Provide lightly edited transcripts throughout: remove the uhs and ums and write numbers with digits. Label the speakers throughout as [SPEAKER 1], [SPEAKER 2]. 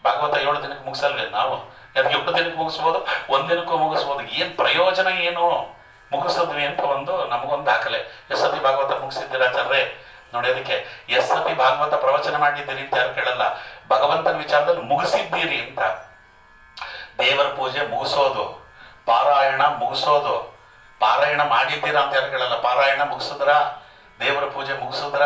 [SPEAKER 1] ಭಾಗವತ 7 ದಿನಕ್ಕೆ ಮುಗಿಸಲ್ವೇ ನಾವು? 7 ದಿನಕ್ಕೆ ಮುಗಿಸ್ಬೋದು, 1 ದಿನಕ್ಕೂ ಮುಗಿಸ್ಬೋದು. ಏನು ಪ್ರಯೋಜನ ಏನು ಮುಗಿಸಿದ್ವಿ ಅಂತ ನಮಗೊಂದು ದಾಖಲೆ. ಎಷ್ಟೊತ್ತಿ ಭಾಗವತ ಮುಗಿಸಿದ್ದೀರಾಚಾರ್ರೆ ನೋಡಿ. ಅದಕ್ಕೆ ಎಷ್ಟೊತ್ತಿ ಭಾಗವತ ಪ್ರವಚನ ಮಾಡಿದ್ದೀರಿ ಅಂತ ಯಾರು ಕೇಳಲ್ಲ, ಭಗವಂತನ ವಿಚಾರದಲ್ಲಿ ಮುಗಿಸಿದ್ದೀರಿ ಅಂತ. ದೇವರ ಪೂಜೆ ಮುಗಿಸೋದು, ಪಾರಾಯಣ ಮುಗಿಸೋದು. ಪಾರಾಯಣ ಮಾಡಿದ್ದೀರಾ ಅಂತ ಯಾರು ಕೇಳಲ್ಲ, ಪಾರಾಯಣ ಮುಗಿಸಿದ್ರ, ದೇವರ ಪೂಜೆ ಮುಗಿಸಿದ್ರ,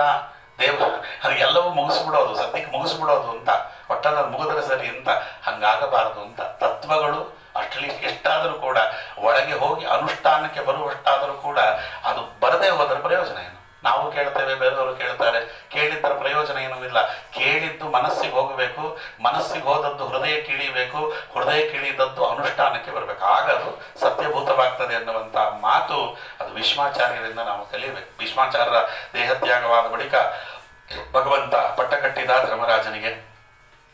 [SPEAKER 1] ಅದೆಲ್ಲವೂ ಮುಗಿಸ್ಬಿಡೋದು, ಸದ್ಯಕ್ಕೆ ಮುಗಿಸ್ಬಿಡೋದು ಅಂತ. ಒಟ್ಟಲ್ಲಿ ಅದು ಮುಗಿದ್ರೆ ಸರಿ ಅಂತ. ಹಂಗಾಗಬಾರದು ಅಂತ. ತತ್ವಗಳು ಅಟ್ಲೀಸ್ಟ್ ಎಷ್ಟಾದರೂ ಕೂಡ ಒಳಗೆ ಹೋಗಿ ಅನುಷ್ಠಾನಕ್ಕೆ ಬರುವಷ್ಟಾದರೂ ಕೂಡ ಅದು ಬರದೇ ಹೋದರೆ ಪ್ರಯೋಜನ ಏನು? ನಾವು ಕೇಳ್ತೇವೆ, ಬೇರೆಯವರು ಕೇಳ್ತಾರೆ, ಕೇಳಿದ್ದರ ಪ್ರಯೋಜನ ಏನೂ ಇಲ್ಲ. ಕೇಳಿದ್ದು ಮನಸ್ಸಿಗೆ ಹೋಗಬೇಕು, ಮನಸ್ಸಿಗೆ ಹೋದದ್ದು ಹೃದಯಕ್ಕೆ ಇಳಿಬೇಕು, ಹೃದಯಕ್ಕೆ ಇಳಿದದ್ದು ಅನುಷ್ಠಾನಕ್ಕೆ ಬರಬೇಕು. ಆಗ ಅದು ಸತ್ಯಭೂತವಾಗ್ತದೆ ಅನ್ನುವಂಥ ಮಾತು ಅದು ಭೀಷ್ಮಾಚಾರ್ಯರಿಂದ ನಾವು ಕಲಿಯಬೇಕು. ಭೀಷ್ಮಾಚಾರ್ಯರ ದೇಹತ್ಯಾಗವಾದ ಬಳಿಕ ಭಗವಂತ ಪಟ್ಟ ಕಟ್ಟಿದ ಧರ್ಮರಾಜನಿಗೆ.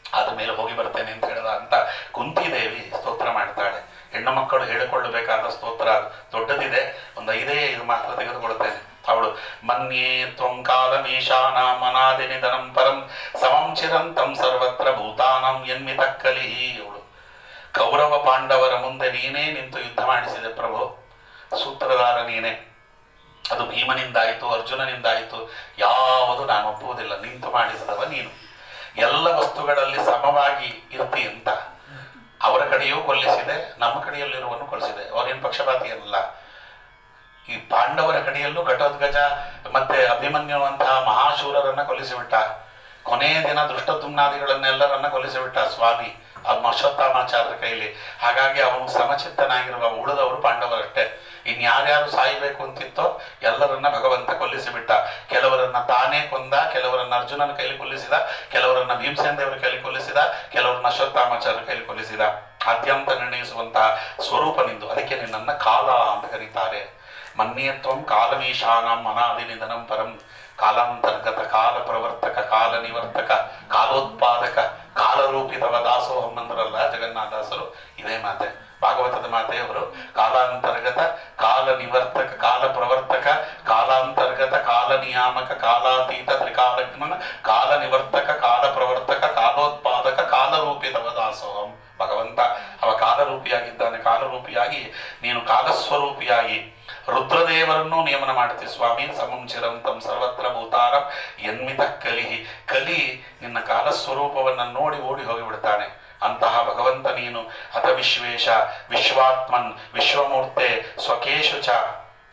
[SPEAKER 1] ಆದ ಮೇಲೆ ಹೋಗಿ ಬರ್ತೇನೆ ಅಂತ ಹೇಳಿದ ಅಂತ ಕುಂತಿದೇವಿ ಸ್ತೋತ್ರ ಮಾಡ್ತಾಳೆ. ಹೆಣ್ಣು ಮಕ್ಕಳು ಹೇಳಿಕೊಳ್ಳಬೇಕಾದ ಸ್ತೋತ್ರ ದೊಡ್ಡದಿದೆ, ಒಂದು 5 ಮಾತ್ರ ತೆಗೆದುಕೊಳ್ತೇನೆ. ಅವಳು ಮನ್ಯೇ ತ್ವಂ ಕಾಲಮೀಶಾನ ಮನಾದಿ ನಿಧನಂ ಪರಂ ಸಮಂ ಚಿರಂತಂ ಸರ್ವತ್ರ ಭೂತಾನಂ ಎನ್ಮಿತ ಕಲಿಹಿ. ಅವಳು ಕೌರವ ಪಾಂಡವರ ಮುಂದೆ ನೀನೇ ನಿಂತು ಯುದ್ಧ ಮಾಡಿಸಿದೆ ಪ್ರಭು, ಸೂತ್ರಧಾರ ನೀನೇ. ಅದು ಭೀಮನಿಂದಾಯಿತು, ಅರ್ಜುನನಿಂದಾಯಿತು, ಯಾವುದು ನಾನು ಒಪ್ಪುವುದಿಲ್ಲ. ನಿಂತು ಮಾಡಿಸಿದವ ನೀನು, ಎಲ್ಲ ವಸ್ತುಗಳಲ್ಲಿ ಸಮವಾಗಿ ಇರ್ತಿ ಅಂತ. ಅವರ ಕಡೆಯೂ ಕೊಲ್ಲಿಸಿದೆ, ನಮ್ಮ ಕಡೆಯಲ್ಲಿರುವನ್ನು ಕೊಲ್ಲಿಸಿದೆ. ಅವರೇನು ಪಕ್ಷಪಾತಿ ಅಲ್ಲ. ಈ ಪಾಂಡವರ ಕಡೆಯಲ್ಲೂ ಘಟೋದ್ಗಜ ಮತ್ತೆ ಅಭಿಮನ್ಯುವಂತಹ ಮಹಾಶೂರರನ್ನ ಕೊಲ್ಲಿಸಿಬಿಟ್ಟ. ಕೊನೆಯ ದಿನ ದುಷ್ಟದುಮ್ನಾದಿಗಳನ್ನೆಲ್ಲರನ್ನ ಕೊಲ್ಲಿಸಿಬಿಟ್ಟ ಸ್ವಾಮಿ ಅದು ಅಶ್ವತ್ಥಾಮಾಚಾರ್ಯರ ಕೈಲಿ. ಹಾಗಾಗಿ ಅವನು ಸಮಚಿತ್ತನಾಗಿರುವ ಉಳಿದವರು ಪಾಂಡವರಷ್ಟೇ. ಇನ್ಯಾರ್ಯಾರು ಸಾಯಬೇಕು ಅಂತಿತ್ತೋ ಎಲ್ಲರನ್ನ ಭಗವಂತ ಕೊಲ್ಲಿಸಿಬಿಟ್ಟ. ಕೆಲವರನ್ನ ತಾನೇ ಕೊಂದ, ಕೆಲವರನ್ನ ಅರ್ಜುನನ ಕೈಲಿ ಕೊಲ್ಲಿಸಿದ, ಕೆಲವರನ್ನ ಭೀಮಸೇನ ದೇವರ ಕೈಲಿ ಕೊಲ್ಲಿಸಿದ, ಕೆಲವರನ್ನ ಅಶ್ವತ್ಥಾಮಾಚಾರ್ಯರ ಕೈಲಿ ಕೊಲ್ಲಿಸಿದ. ಆದ್ಯಂತ ನಿರ್ಣಯಿಸುವಂತಹ ಸ್ವರೂಪ ನಿಂದು. ಅದಕ್ಕೆ ನಿನ್ನನ್ನು ಕಾಲ ಅಂತ ಕರೀತಾರೆ. ಮನ್ಯತ್ವಂ ಕಾಲಮೀಶಾನಂ ಅನಾದಿ ನಿಧನಂ ಪರಂ. ಕಾಲಾಂತರ್ಗತ, ಕಾಲ ಪ್ರವರ್ತಕ, ಕಾಲ ನಿವರ್ತಕ, ಕಾಲೋತ್ಪಾದಕ, ಕಾಲರೂಪಿತವ ದಾಸೋಹಂ ಅಂದ್ರಲ್ಲ ಜಗನ್ನಾಥದಾಸರು. ಇದೇ ಮಾತೆ, ಭಾಗವತದ ಮಾತೆ ಅವರು. ಕಾಲಾಂತರ್ಗತ, ಕಾಲ ನಿವರ್ತಕ, ಕಾಲ ಪ್ರವರ್ತಕ, ಕಾಲಾಂತರ್ಗತ, ಕಾಲ ನಿಯಾಮಕ, ಕಾಲಾತೀತ, ತ್ರಿಕಾಲಜ್ಞನ, ಕಾಲ ನಿವರ್ತಕ, ಕಾಲ ಪ್ರವರ್ತಕ, ಕಾಲೋತ್ಪಾದಕ, ಕಾಲರೂಪಿತವ ದಾಸೋಹಂ. ಭಗವಂತ ಅವ ಕಾಲರೂಪಿಯಾಗಿದ್ದಾನೆ. ಕಾಲರೂಪಿಯಾಗಿ ನೀನು ಕಾಲಸ್ವರೂಪಿಯಾಗಿ ರುದ್ರದೇವರನ್ನು ನೇಮನ ಮಾಡ್ತೀವಿ ಸ್ವಾಮಿ. ಸಮಂ ಚಿರಂತಂ ಸರ್ವತ್ರ ಭೂತಾರಂ ಎನ್ಮಿತ ಕಲಿಹಿ. ಕಲಿ ನಿನ್ನ ಕಾಲಸ್ವರೂಪವನ್ನು ನೋಡಿ ಓಡಿ ಹೋಗಿಬಿಡ್ತಾನೆ. ಅಂತಹ ಭಗವಂತ ನೀನು. ಹತ ವಿಶ್ವೇಶ ವಿಶ್ವಾತ್ಮನ್ ವಿಶ್ವಮೂರ್ತೆ ಸ್ವಕೇಶು ಚ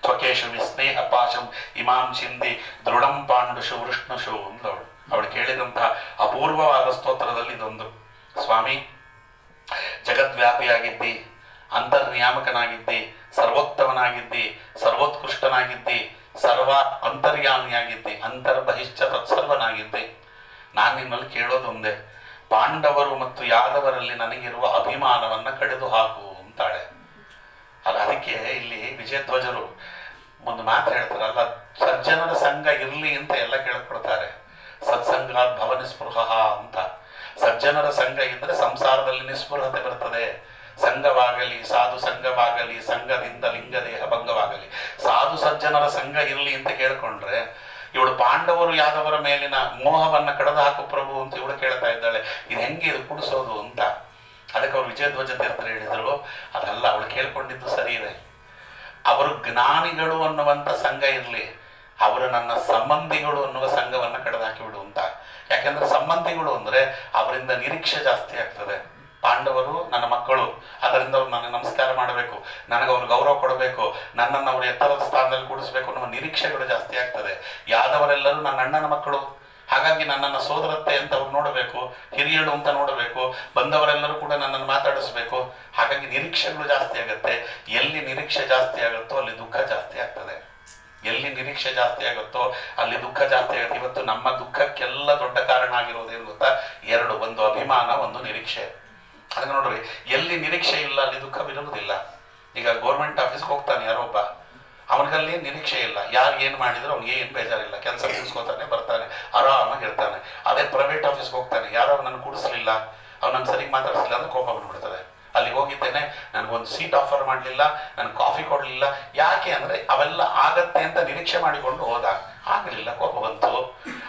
[SPEAKER 1] ಸ್ವಕೇಶು ವಿಸ್ನೇಹ ಪಾಶಂ ಇಮಾಂ ಚಿಂದಿ ದೃಢಂ ಪಾಂಡುಷು ವೃಷ್ಣುಷು ಅಂದವಳು. ಅವಳು ಕೇಳಿದಂತಹ ಅಪೂರ್ವವಾದ ಸ್ತೋತ್ರದಲ್ಲಿ ಇದೊಂದು. ಸ್ವಾಮಿ, ಜಗದ್ವ್ಯಾಪಿಯಾಗಿದ್ದಿ, ಅಂತರ್ನಿಯಾಮಕನಾಗಿದ್ದಿ, ಸರ್ವೋತ್ತಮನಾಗಿದ್ದಿ, ಸರ್ವೋತ್ಕೃಷ್ಟನಾಗಿದ್ದಿ, ಸರ್ವ ಅಂತರ್ಯಾಮಿಯಾಗಿದ್ದಿ, ಅಂತರ್ಬಹಿಶ್ಚ ತತ್ಸರ್ವನಾಗಿದ್ದಿ. ನಾನು ನಿನ್ನಲ್ಲಿ ಕೇಳೋದೊಂದೇ, ಪಾಂಡವರು ಮತ್ತು ಯಾದವರಲ್ಲಿ ನನಗಿರುವ ಅಭಿಮಾನವನ್ನು ಕಡಿದು ಹಾಕು ಅಂತಾಳೆ. ಅದಕ್ಕೆ ಇಲ್ಲಿ ವಿಜಯಧ್ವಜರು ಒಂದು ಮಾತು ಹೇಳ್ತಾರಲ್ಲ, ಸಜ್ಜನರ ಸಂಘ ಇರಲಿ ಅಂತ ಎಲ್ಲ ಕೇಳ್ಕೊಡ್ತಾರೆ. ಸತ್ಸಂಗಾತ್ ಭವ ನಿಸ್ಪೃಹ ಅಂತ. ಸಜ್ಜನರ ಸಂಘ ಇದ್ದರೆ ಸಂಸಾರದಲ್ಲಿ ನಿಸ್ಪೃಹತೆ ಬರ್ತದೆ. ಸಂಘವಾಗಲಿ, ಸಾಧು ಸಂಘವಾಗಲಿ, ಸಂಘದಿಂದ ಲಿಂಗದೇಹ ಭಂಗವಾಗಲಿ. ಸಾಧು ಸಜ್ಜನರ ಸಂಘ ಇರಲಿ ಅಂತ ಕೇಳ್ಕೊಂಡ್ರೆ ಇವಳು ಪಾಂಡವರು ಯಾದವರ ಮೇಲಿನ ಮೋಹವನ್ನು ಕಳೆದು ಹಾಕು ಪ್ರಭು ಅಂತ ಇವಳು ಕೇಳ್ತಾ ಇದ್ದಾಳೆ. ಇದು ಹೆಂಗೆ ಇದು ಕುಡಿಸೋದು ಅಂತ. ಅದಕ್ಕೆ ಅವರು ವಿಜಯಧ್ವಜ ತೀರ್ಥರು ಹೇಳಿದರು, ಅದಲ್ಲ, ಅವಳು ಕೇಳ್ಕೊಂಡಿದ್ದು ಸರಿ ಇದೆ. ಅವರು ಜ್ಞಾನಿಗಳು ಅನ್ನುವಂಥ ಸಂಘ ಇರಲಿ, ಅವರು ನನ್ನ ಸಂಬಂಧಿಗಳು ಅನ್ನುವ ಸಂಘವನ್ನು ಕಳೆದಾಕಿ ಬಿಡು ಅಂತ. ಯಾಕೆಂದ್ರೆ ಸಂಬಂಧಿಗಳು ಅಂದರೆ ಅವರಿಂದ ನಿರೀಕ್ಷೆ ಜಾಸ್ತಿ ಆಗ್ತದೆ. ಪಾಂಡವರು ನನ್ನ ಮಕ್ಕಳು, ಅದರಿಂದ ಅವ್ರು ನನಗೆ ನಮಸ್ಕಾರ ಮಾಡಬೇಕು, ನನಗೆ ಅವ್ರು ಗೌರವ ಕೊಡಬೇಕು, ನನ್ನನ್ನು ಅವರು ಎತ್ತರದ ಸ್ಥಾನದಲ್ಲಿ ಕೂಡಿಸ್ಬೇಕು ಅನ್ನುವ ನಿರೀಕ್ಷೆಗಳು ಜಾಸ್ತಿ ಆಗ್ತದೆ. ಯಾದವರೆಲ್ಲರೂ ನನ್ನ ಅಣ್ಣನ ಮಕ್ಕಳು, ಹಾಗಾಗಿ ನನ್ನನ್ನು ಸೋದರತ್ತೆ ಅಂತ ಅವ್ರು ನೋಡಬೇಕು, ಹಿರಿಯಳು ಅಂತ ನೋಡಬೇಕು, ಬಂದವರೆಲ್ಲರೂ ಕೂಡ ನನ್ನನ್ನು ಮಾತಾಡಿಸ್ಬೇಕು. ಹಾಗಾಗಿ ನಿರೀಕ್ಷೆಗಳು ಜಾಸ್ತಿ ಆಗುತ್ತೆ. ಎಲ್ಲಿ ನಿರೀಕ್ಷೆ ಜಾಸ್ತಿ ಆಗುತ್ತೋ ಅಲ್ಲಿ ದುಃಖ ಜಾಸ್ತಿ ಆಗ್ತದೆ. ಎಲ್ಲಿ ನಿರೀಕ್ಷೆ ಜಾಸ್ತಿ ಆಗುತ್ತೋ ಅಲ್ಲಿ ದುಃಖ ಜಾಸ್ತಿ ಆಗುತ್ತೆ. ಇವತ್ತು ನಮ್ಮ ದುಃಖಕ್ಕೆಲ್ಲ ದೊಡ್ಡ ಕಾರಣ ಆಗಿರೋದೇನು ಗೊತ್ತಾ? 2, ಒಂದು ಅಭಿಮಾನ, ಒಂದು ನಿರೀಕ್ಷೆ. ಅದಕ್ಕೆ ನೋಡ್ರಿ, ಎಲ್ಲಿ ನಿರೀಕ್ಷೆ ಇಲ್ಲ ಅಲ್ಲಿ ದುಃಖವಿರುವುದಿಲ್ಲ. ಈಗ ಗೌರ್ಮೆಂಟ್ ಆಫೀಸ್ಗೆ ಹೋಗ್ತಾನೆ ಯಾರೋ ಒಬ್ಬ, ಅವನಿಗಲ್ಲಿ ನಿರೀಕ್ಷೆ ಇಲ್ಲ, ಯಾರು ಏನು ಮಾಡಿದ್ರು ಅವ್ನಿಗೆ ಏನು ಬೇಜಾರಿಲ್ಲ, ಕೆಲಸ ಮುಗಿಸ್ಕೋತಾನೆ, ಬರ್ತಾನೆ, ಆರಾಮಾಗಿ ಇರ್ತಾನೆ. ಅದೇ ಪ್ರೈವೇಟ್ ಆಫೀಸ್ಗೆ ಹೋಗ್ತಾನೆ, ಯಾರೋ ನನ್ನ ಕೂಡಿಸ್ಲಿಲ್ಲ, ಅವ್ನು ನನ್ನ ಸರಿಗೆ ಮಾತಾಡಿಸ್ಲಿಲ್ಲ ಅಂದ್ರೆ ಕೋಪ ಬಂದ್ಬಿಡ್ತದೆ. ಅಲ್ಲಿ ಹೋಗಿದ್ದೇನೆ, ನನಗೊಂದು ಸೀಟ್ ಆಫರ್ ಮಾಡಲಿಲ್ಲ, ನನಗೆ ಕಾಫಿ ಕೊಡಲಿಲ್ಲ. ಯಾಕೆ ಅಂದರೆ ಅವೆಲ್ಲ ಆಗತ್ತೆ ಅಂತ ನಿರೀಕ್ಷೆ ಮಾಡಿಕೊಂಡು ಹೋದ, ಆಗಲಿಲ್ಲ, ಕೋಪ ಬಂತು.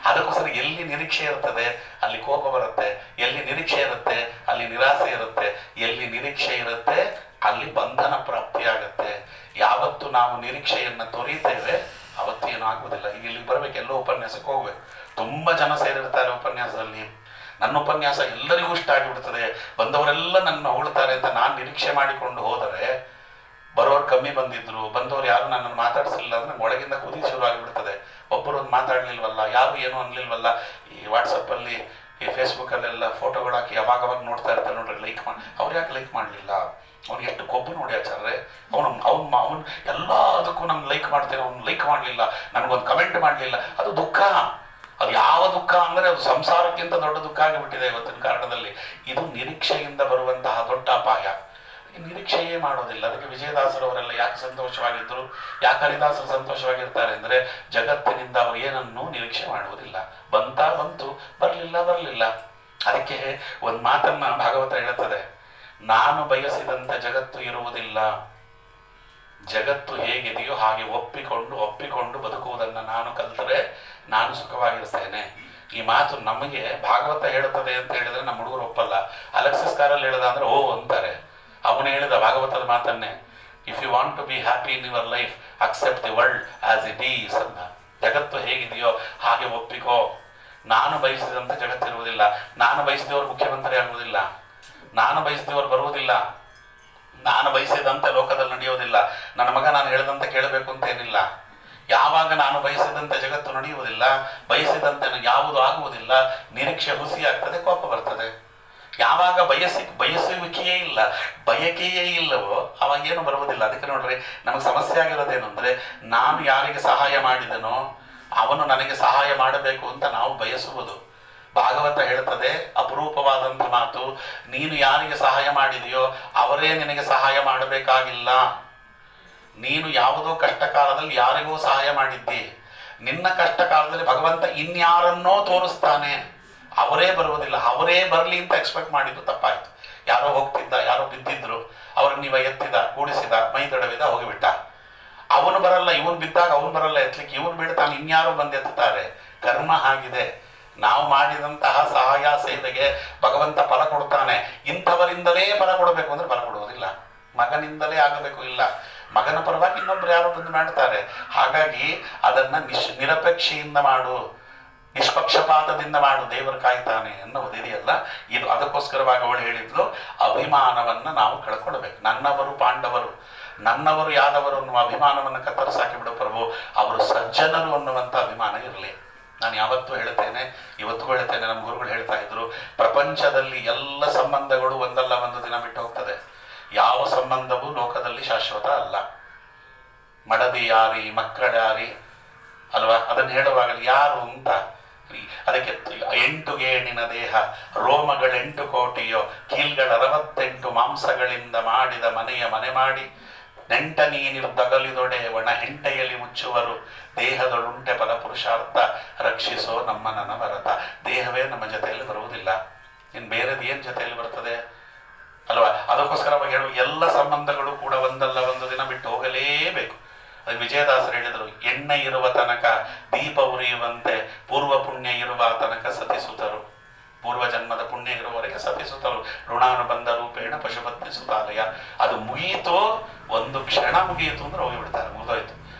[SPEAKER 1] ಅದಕ್ಕೋಸ್ಕರ ಎಲ್ಲಿ ನಿರೀಕ್ಷೆ ಇರ್ತದೆ ಅಲ್ಲಿ ಕೋಪ ಬರುತ್ತೆ, ಎಲ್ಲಿ ನಿರೀಕ್ಷೆ ಇರುತ್ತೆ ನಿರಾಸೆ ಇರುತ್ತೆ. ಎಲ್ಲಿ ನಿರೀಕ್ಷೆ ಇರುತ್ತೆ ಅಲ್ಲಿ ಬಂಧನ ಪ್ರಾಪ್ತಿಯಾಗತ್ತೆ. ಯಾವತ್ತು ನಾವು ನಿರೀಕ್ಷೆಯನ್ನು ತೊರೀತೇವೆ ಅವತ್ತು ಏನೂ ಆಗುವುದಿಲ್ಲ. ಈಗ ಇಲ್ಲಿಗೆ ಬರಬೇಕು, ಎಲ್ಲೋ ಉಪನ್ಯಾಸಕ್ಕೆ ಹೋಗ್ಬೇಕು, ತುಂಬ ಜನ ಸೇರಿರ್ತಾರೆ ಉಪನ್ಯಾಸದಲ್ಲಿ. ನನ್ನ ಉಪನ್ಯಾಸ ಎಲ್ಲರಿಗೂ ಇಷ್ಟ ಆಗಿಬಿಡ್ತದೆ, ಬಂದವರೆಲ್ಲ ನನ್ನ ಹೊಗಳ್ತಾರೆ ಅಂತ ನಾನು ನಿರೀಕ್ಷೆ ಮಾಡಿಕೊಂಡು ಹೋದರೆ ಬರೋರು ಕಮ್ಮಿ ಬಂದಿದ್ರು, ಬಂದವರು ಯಾರು ನನ್ನನ್ನು ಮಾತಾಡಿಸಲಿಲ್ಲ ಅಂದರೆ ಒಳಗಿಂದ ಕುದಿ ಶುರು ಆಗಿಬಿಡ್ತದೆ. ಒಬ್ಬರು ಒಂದು ಮಾತಾಡಲಿಲ್ವಲ್ಲ, ಯಾರು ಏನೂ ಅನ್ನಲಿಲ್ವಲ್ಲ. ಈ ವಾಟ್ಸಪ್ಪಲ್ಲಿ ಈ ಫೇಸ್ಬುಕ್ಕಲ್ಲೆಲ್ಲ ಫೋಟೋಗಳು ಹಾಕಿ ಅವಾಗವಾಗ ನೋಡ್ತಾ ಇರ್ತಾರೆ ನೋಡ್ರಿ, ಲೈಕ್ ಮಾಡಿ. ಅವ್ರು ಯಾಕೆ ಲೈಕ್ ಮಾಡಲಿಲ್ಲ? ಅವ್ನು ಎಷ್ಟು ಕೊಬ್ಬು ನೋಡಿ ಆಚಾರ್ರೆ, ಅವನು ಎಲ್ಲದಕ್ಕೂ ನಮ್ಗೆ ಲೈಕ್ ಮಾಡ್ತೇನೆ, ಅವ್ನು ಲೈಕ್ ಮಾಡಲಿಲ್ಲ, ನನಗೊಂದು ಕಮೆಂಟ್ ಮಾಡಲಿಲ್ಲ. ಅದು ದುಃಖ. ಅದು ಯಾವ ದುಃಖ ಅಂದರೆ ಅದು ಸಂಸಾರಕ್ಕಿಂತ ದೊಡ್ಡ ದುಃಖ ಆಗಿಬಿಟ್ಟಿದೆ ಇವತ್ತಿನ ಕಾರಣದಲ್ಲಿ. ಇದು ನಿರೀಕ್ಷೆಯಿಂದ ಬರುವಂತಹ ದೊಡ್ಡ ಅಪಾಯ. ನಿರೀಕ್ಷೆಯೇ ಮಾಡೋದಿಲ್ಲ. ಅದಕ್ಕೆ ವಿಜಯದಾಸರವರೆಲ್ಲ ಯಾಕೆ ಸಂತೋಷವಾಗಿದ್ದರು, ಯಾಕೆ ಹರಿದಾಸರು ಸಂತೋಷವಾಗಿರ್ತಾರೆ ಅಂದರೆ ಜಗತ್ತಿನಿಂದ ಅವರು ಏನನ್ನೂ ನಿರೀಕ್ಷೆ ಮಾಡುವುದಿಲ್ಲ. ಬಂತು, ಬರಲಿಲ್ಲ. ಅದಕ್ಕೆ ಒಂದು ಮಾತನ್ನು ಭಾಗವತ ಹೇಳುತ್ತದೆ, ನಾನು ಬಯಸಿದಂತೆ ಜಗತ್ತು ಇರುವುದಿಲ್ಲ, ಜಗತ್ತು ಹೇಗಿದೆಯೋ ಹಾಗೆ ಒಪ್ಪಿಕೊಂಡು ಬದುಕುವುದನ್ನು ನಾನು ಕಲಿತರೆ ನಾನು ಸುಖವಾಗಿರ್ತೇನೆ. ಈ ಮಾತು ನಮಗೆ ಭಾಗವತ ಹೇಳುತ್ತದೆ ಅಂತ ಹೇಳಿದ್ರೆ ನಮ್ಮ ಹುಡುಗರು ಒಪ್ಪಲ್ಲ. ಅಲೆಕ್ಸಿಸ್ ಕಾರಲ್ಲಿ ಹೇಳ್ದ ಅಂದರೆ ಓ ಅಂತಾರೆ. ಅವನು ಹೇಳಿದ ಭಾಗವತದ ಮಾತನ್ನೇ, if you want to be happy in your life accept the world as it is ಅಂತ. ಜಗತ್ತು ಹೇಗಿದೆಯೋ ಹಾಗೆ ಒಪ್ಪಿಕೋ. ನಾನು ಬಯಸಿದಂತೆ ಜಗತ್ತಿರುವುದಿಲ್ಲ, ನಾನು ಬಯಸಿದವರು ಮುಖ್ಯಮಂತ್ರಿ ಆಗುವುದಿಲ್ಲ, ನಾನು ಬಯಸಿದವರು ಬರುವುದಿಲ್ಲ, ನಾನು ಬಯಸಿದಂತೆ ಲೋಕದಲ್ಲಿ ನಡೆಯೋದಿಲ್ಲ, ನನ್ನ ಮಗ ನಾನು ಹೇಳಿದಂತೆ ಕೇಳಬೇಕು ಅಂತೇನಿಲ್ಲ. ಯಾವಾಗ ನಾನು ಬಯಸಿದಂತೆ ಜಗತ್ತು ನಡೆಯುವುದಿಲ್ಲ, ಬಯಸಿದಂತೆ ಯಾವುದು ಆಗುವುದಿಲ್ಲ, ನಿರೀಕ್ಷೆ ಹುಸಿ ಆಗ್ತದೆ, ಕೋಪ ಬರ್ತದೆ. ಯಾವಾಗ ಬಯಸುವಿಕೆಯೇ ಇಲ್ಲ, ಬಯಕೆಯೇ ಇಲ್ಲವೋ ಅವಾಗ ಏನು ಬರುವುದಿಲ್ಲ. ಅದಕ್ಕೆ ನೋಡ್ರಿ, ನಮಗೆ ಸಮಸ್ಯೆ ಆಗಿರೋದೇನು ಅಂದರೆ ನಾನು ಯಾರಿಗೆ ಸಹಾಯ ಮಾಡಿದನೋ ಅವನು ನನಗೆ ಸಹಾಯ ಮಾಡಬೇಕು ಅಂತ ನಾವು ಬಯಸುವುದು. ಭಾಗವತ ಹೇಳ್ತದೆ ಅಪರೂಪವಾದಂಥ ಮಾತು, ನೀನು ಯಾರಿಗೆ ಸಹಾಯ ಮಾಡಿದೆಯೋ ಅವರೇ ನಿನಗೆ ಸಹಾಯ ಮಾಡಬೇಕಾಗಿಲ್ಲ. ನೀನು ಯಾವುದೋ ಕಷ್ಟ ಕಾಲದಲ್ಲಿ ಯಾರಿಗೂ ಸಹಾಯ ಮಾಡಿದ್ದಿ, ನಿನ್ನ ಕಷ್ಟ ಕಾಲದಲ್ಲಿ ಭಗವಂತ ಇನ್ಯಾರನ್ನೋ ತೋರಿಸ್ತಾನೆ, ಅವರೇ ಬರುವುದಿಲ್ಲ. ಅವರೇ ಬರಲಿ ಅಂತ ಎಕ್ಸ್ಪೆಕ್ಟ್ ಮಾಡಿದ್ದು ತಪ್ಪಾಯಿತು. ಯಾರೋ ಹೋಗ್ತಿದ್ದ, ಯಾರೋ ಬಿದ್ದಿದ್ರು, ಅವ್ರನ್ನ ನೀವ ಎತ್ತಿದ, ಕೂಡಿಸಿದ, ಮೈ ದಡವಿದ, ಹೋಗಿಬಿಟ್ಟ. ಅವನು ಬರಲ್ಲ, ಇವನು ಬಿದ್ದಾಗ ಅವನು ಬರಲ್ಲ ಎತ್ತಲಿಕ್ಕೆ, ಇವನು ಬಿಡ್ತಾನೆ, ಇನ್ಯಾರೋ ಬಂದು ಎತ್ತುತ್ತಾರೆ. ಕರ್ಮ ಆಗಿದೆ. ನಾವು ಮಾಡಿದಂತಹ ಸಹಾಯ ಸೇವೆಗೆ ಭಗವಂತ ಫಲ ಕೊಡ್ತಾನೆ. ಇಂಥವರಿಂದಲೇ ಫಲ ಕೊಡಬೇಕು ಅಂದರೆ ಫಲ ಕೊಡುವುದಿಲ್ಲ. ಮಗನಿಂದಲೇ ಆಗಬೇಕು ಇಲ್ಲ, ಮಗನ ಪರವಾಗಿ ಇನ್ನೊಬ್ರು ಯಾರೋ ಬಂದು ಮಾಡ್ತಾರೆ. ಹಾಗಾಗಿ ಅದನ್ನು ನಿರಪೇಕ್ಷೆಯಿಂದ ಮಾಡು, ನಿಷ್ಪಕ್ಷಪಾತದಿಂದ ಮಾಡು, ದೇವರು ಕಾಯ್ತಾನೆ ಅನ್ನೋದಿದೆಯಲ್ಲ ಇದು. ಅದಕ್ಕೋಸ್ಕರವಾಗಿ ಅವಳು ಹೇಳಿದ್ಲು, ಅಭಿಮಾನವನ್ನು ನಾವು ಕಳ್ಕೊಳ್ಬೇಕು. ನನ್ನವರು ಪಾಂಡವರು, ನನ್ನವರು ಯಾದವರು ಅನ್ನುವ ಅಭಿಮಾನವನ್ನು ಕತ್ತರಿಸಾಕಿ ಬಿಡು ಪ್ರಭು. ಅವರು ಸಜ್ಜನರು ಅನ್ನುವಂಥ ಅಭಿಮಾನ ಇರಲಿ. ನಾನು ಯಾವತ್ತೂ ಹೇಳ್ತೇನೆ, ಇವತ್ತು ಹೇಳ್ತೇನೆ, ನಮ್ಮ ಗುರುಗಳು ಹೇಳ್ತಾ ಇದ್ರು, ಪ್ರಪಂಚದಲ್ಲಿ ಎಲ್ಲ ಸಂಬಂಧಗಳು ಒಂದಲ್ಲ ಒಂದು ದಿನ ಬಿಟ್ಟು ಹೋಗ್ತದೆ. ಯಾವ ಸಂಬಂಧವೂ ಲೋಕದಲ್ಲಿ ಶಾಶ್ವತ ಅಲ್ಲ. ಮಡದಿ ಯಾರಿ, ಮಕ್ಕಳ್ಯಾರಿ ಅಲ್ವಾ? ಅದನ್ನು ಹೇಳುವಾಗಲಿ ಯಾರು ಅಂತ, ಅದಕ್ಕೆ 8 ಗೇಣಿನ ದೇಹ, ರೋಮಗಳೆಂಟು ಕೋಟಿಯೋ, ಕೀಲ್ಗಳ 68 ಮಾಂಸಗಳಿಂದ ಮಾಡಿದ ಮನೆಯ ಮನೆ ಮಾಡಿ, ನೆಂಟ ನೀನಿರ್ದಗಲಿದೊಡೆ ಒಣ ಹೆಂಟೆಯಲ್ಲಿ ಮುಚ್ಚುವರು, ದೇಹದೊಳುಂಟೆ ಫಲಪುರುಷಾರ್ಥ ರಕ್ಷಿಸೋ ನಮ್ಮ ನನವರತ. ದೇಹವೇ ನಮ್ಮ ಜೊತೆಯಲ್ಲಿ ಬರುವುದಿಲ್ಲ, ಇನ್ನು ಬೇರೆದು ಏನು ಜೊತೆಯಲ್ಲಿ ಬರ್ತದೆ ಅಲ್ವಾ? ಅದಕ್ಕೋಸ್ಕರವಾಗಿ ಹೇಳುವ ಎಲ್ಲ ಸಂಬಂಧಗಳು ಕೂಡ ಒಂದಲ್ಲ ಒಂದು ದಿನ ಬಿಟ್ಟು ಹೋಗಲೇಬೇಕು. ಅದು ವಿಜಯದಾಸರು ಹೇಳಿದರು, ಎಣ್ಣೆ ಇರುವ ತನಕ ದೀಪ ಉರಿಯುವಂತೆ ಪೂರ್ವ ಪುಣ್ಯ ಇರುವ ತನಕ ಸತಿಸುತ್ತರು. ಪೂರ್ವ ಜನ್ಮದ ಪುಣ್ಯ ಇರುವವರೆಗೆ ಸತಿಸುತ್ತರು. ಋಣಾನುಬಂಧ ರೂಪೇಣ ಪಶುಪತ್ನಿ ಸುತಾಲಯ. ಅದು ಮುಗಿಯಿತು, ಒಂದು ಕ್ಷಣ ಮುಗಿಯಿತು ಅಂದ್ರೆ ಹೋಗಿಬಿಡ್ತಾರೆ, ಮುಗಿದೋಯ್ತು.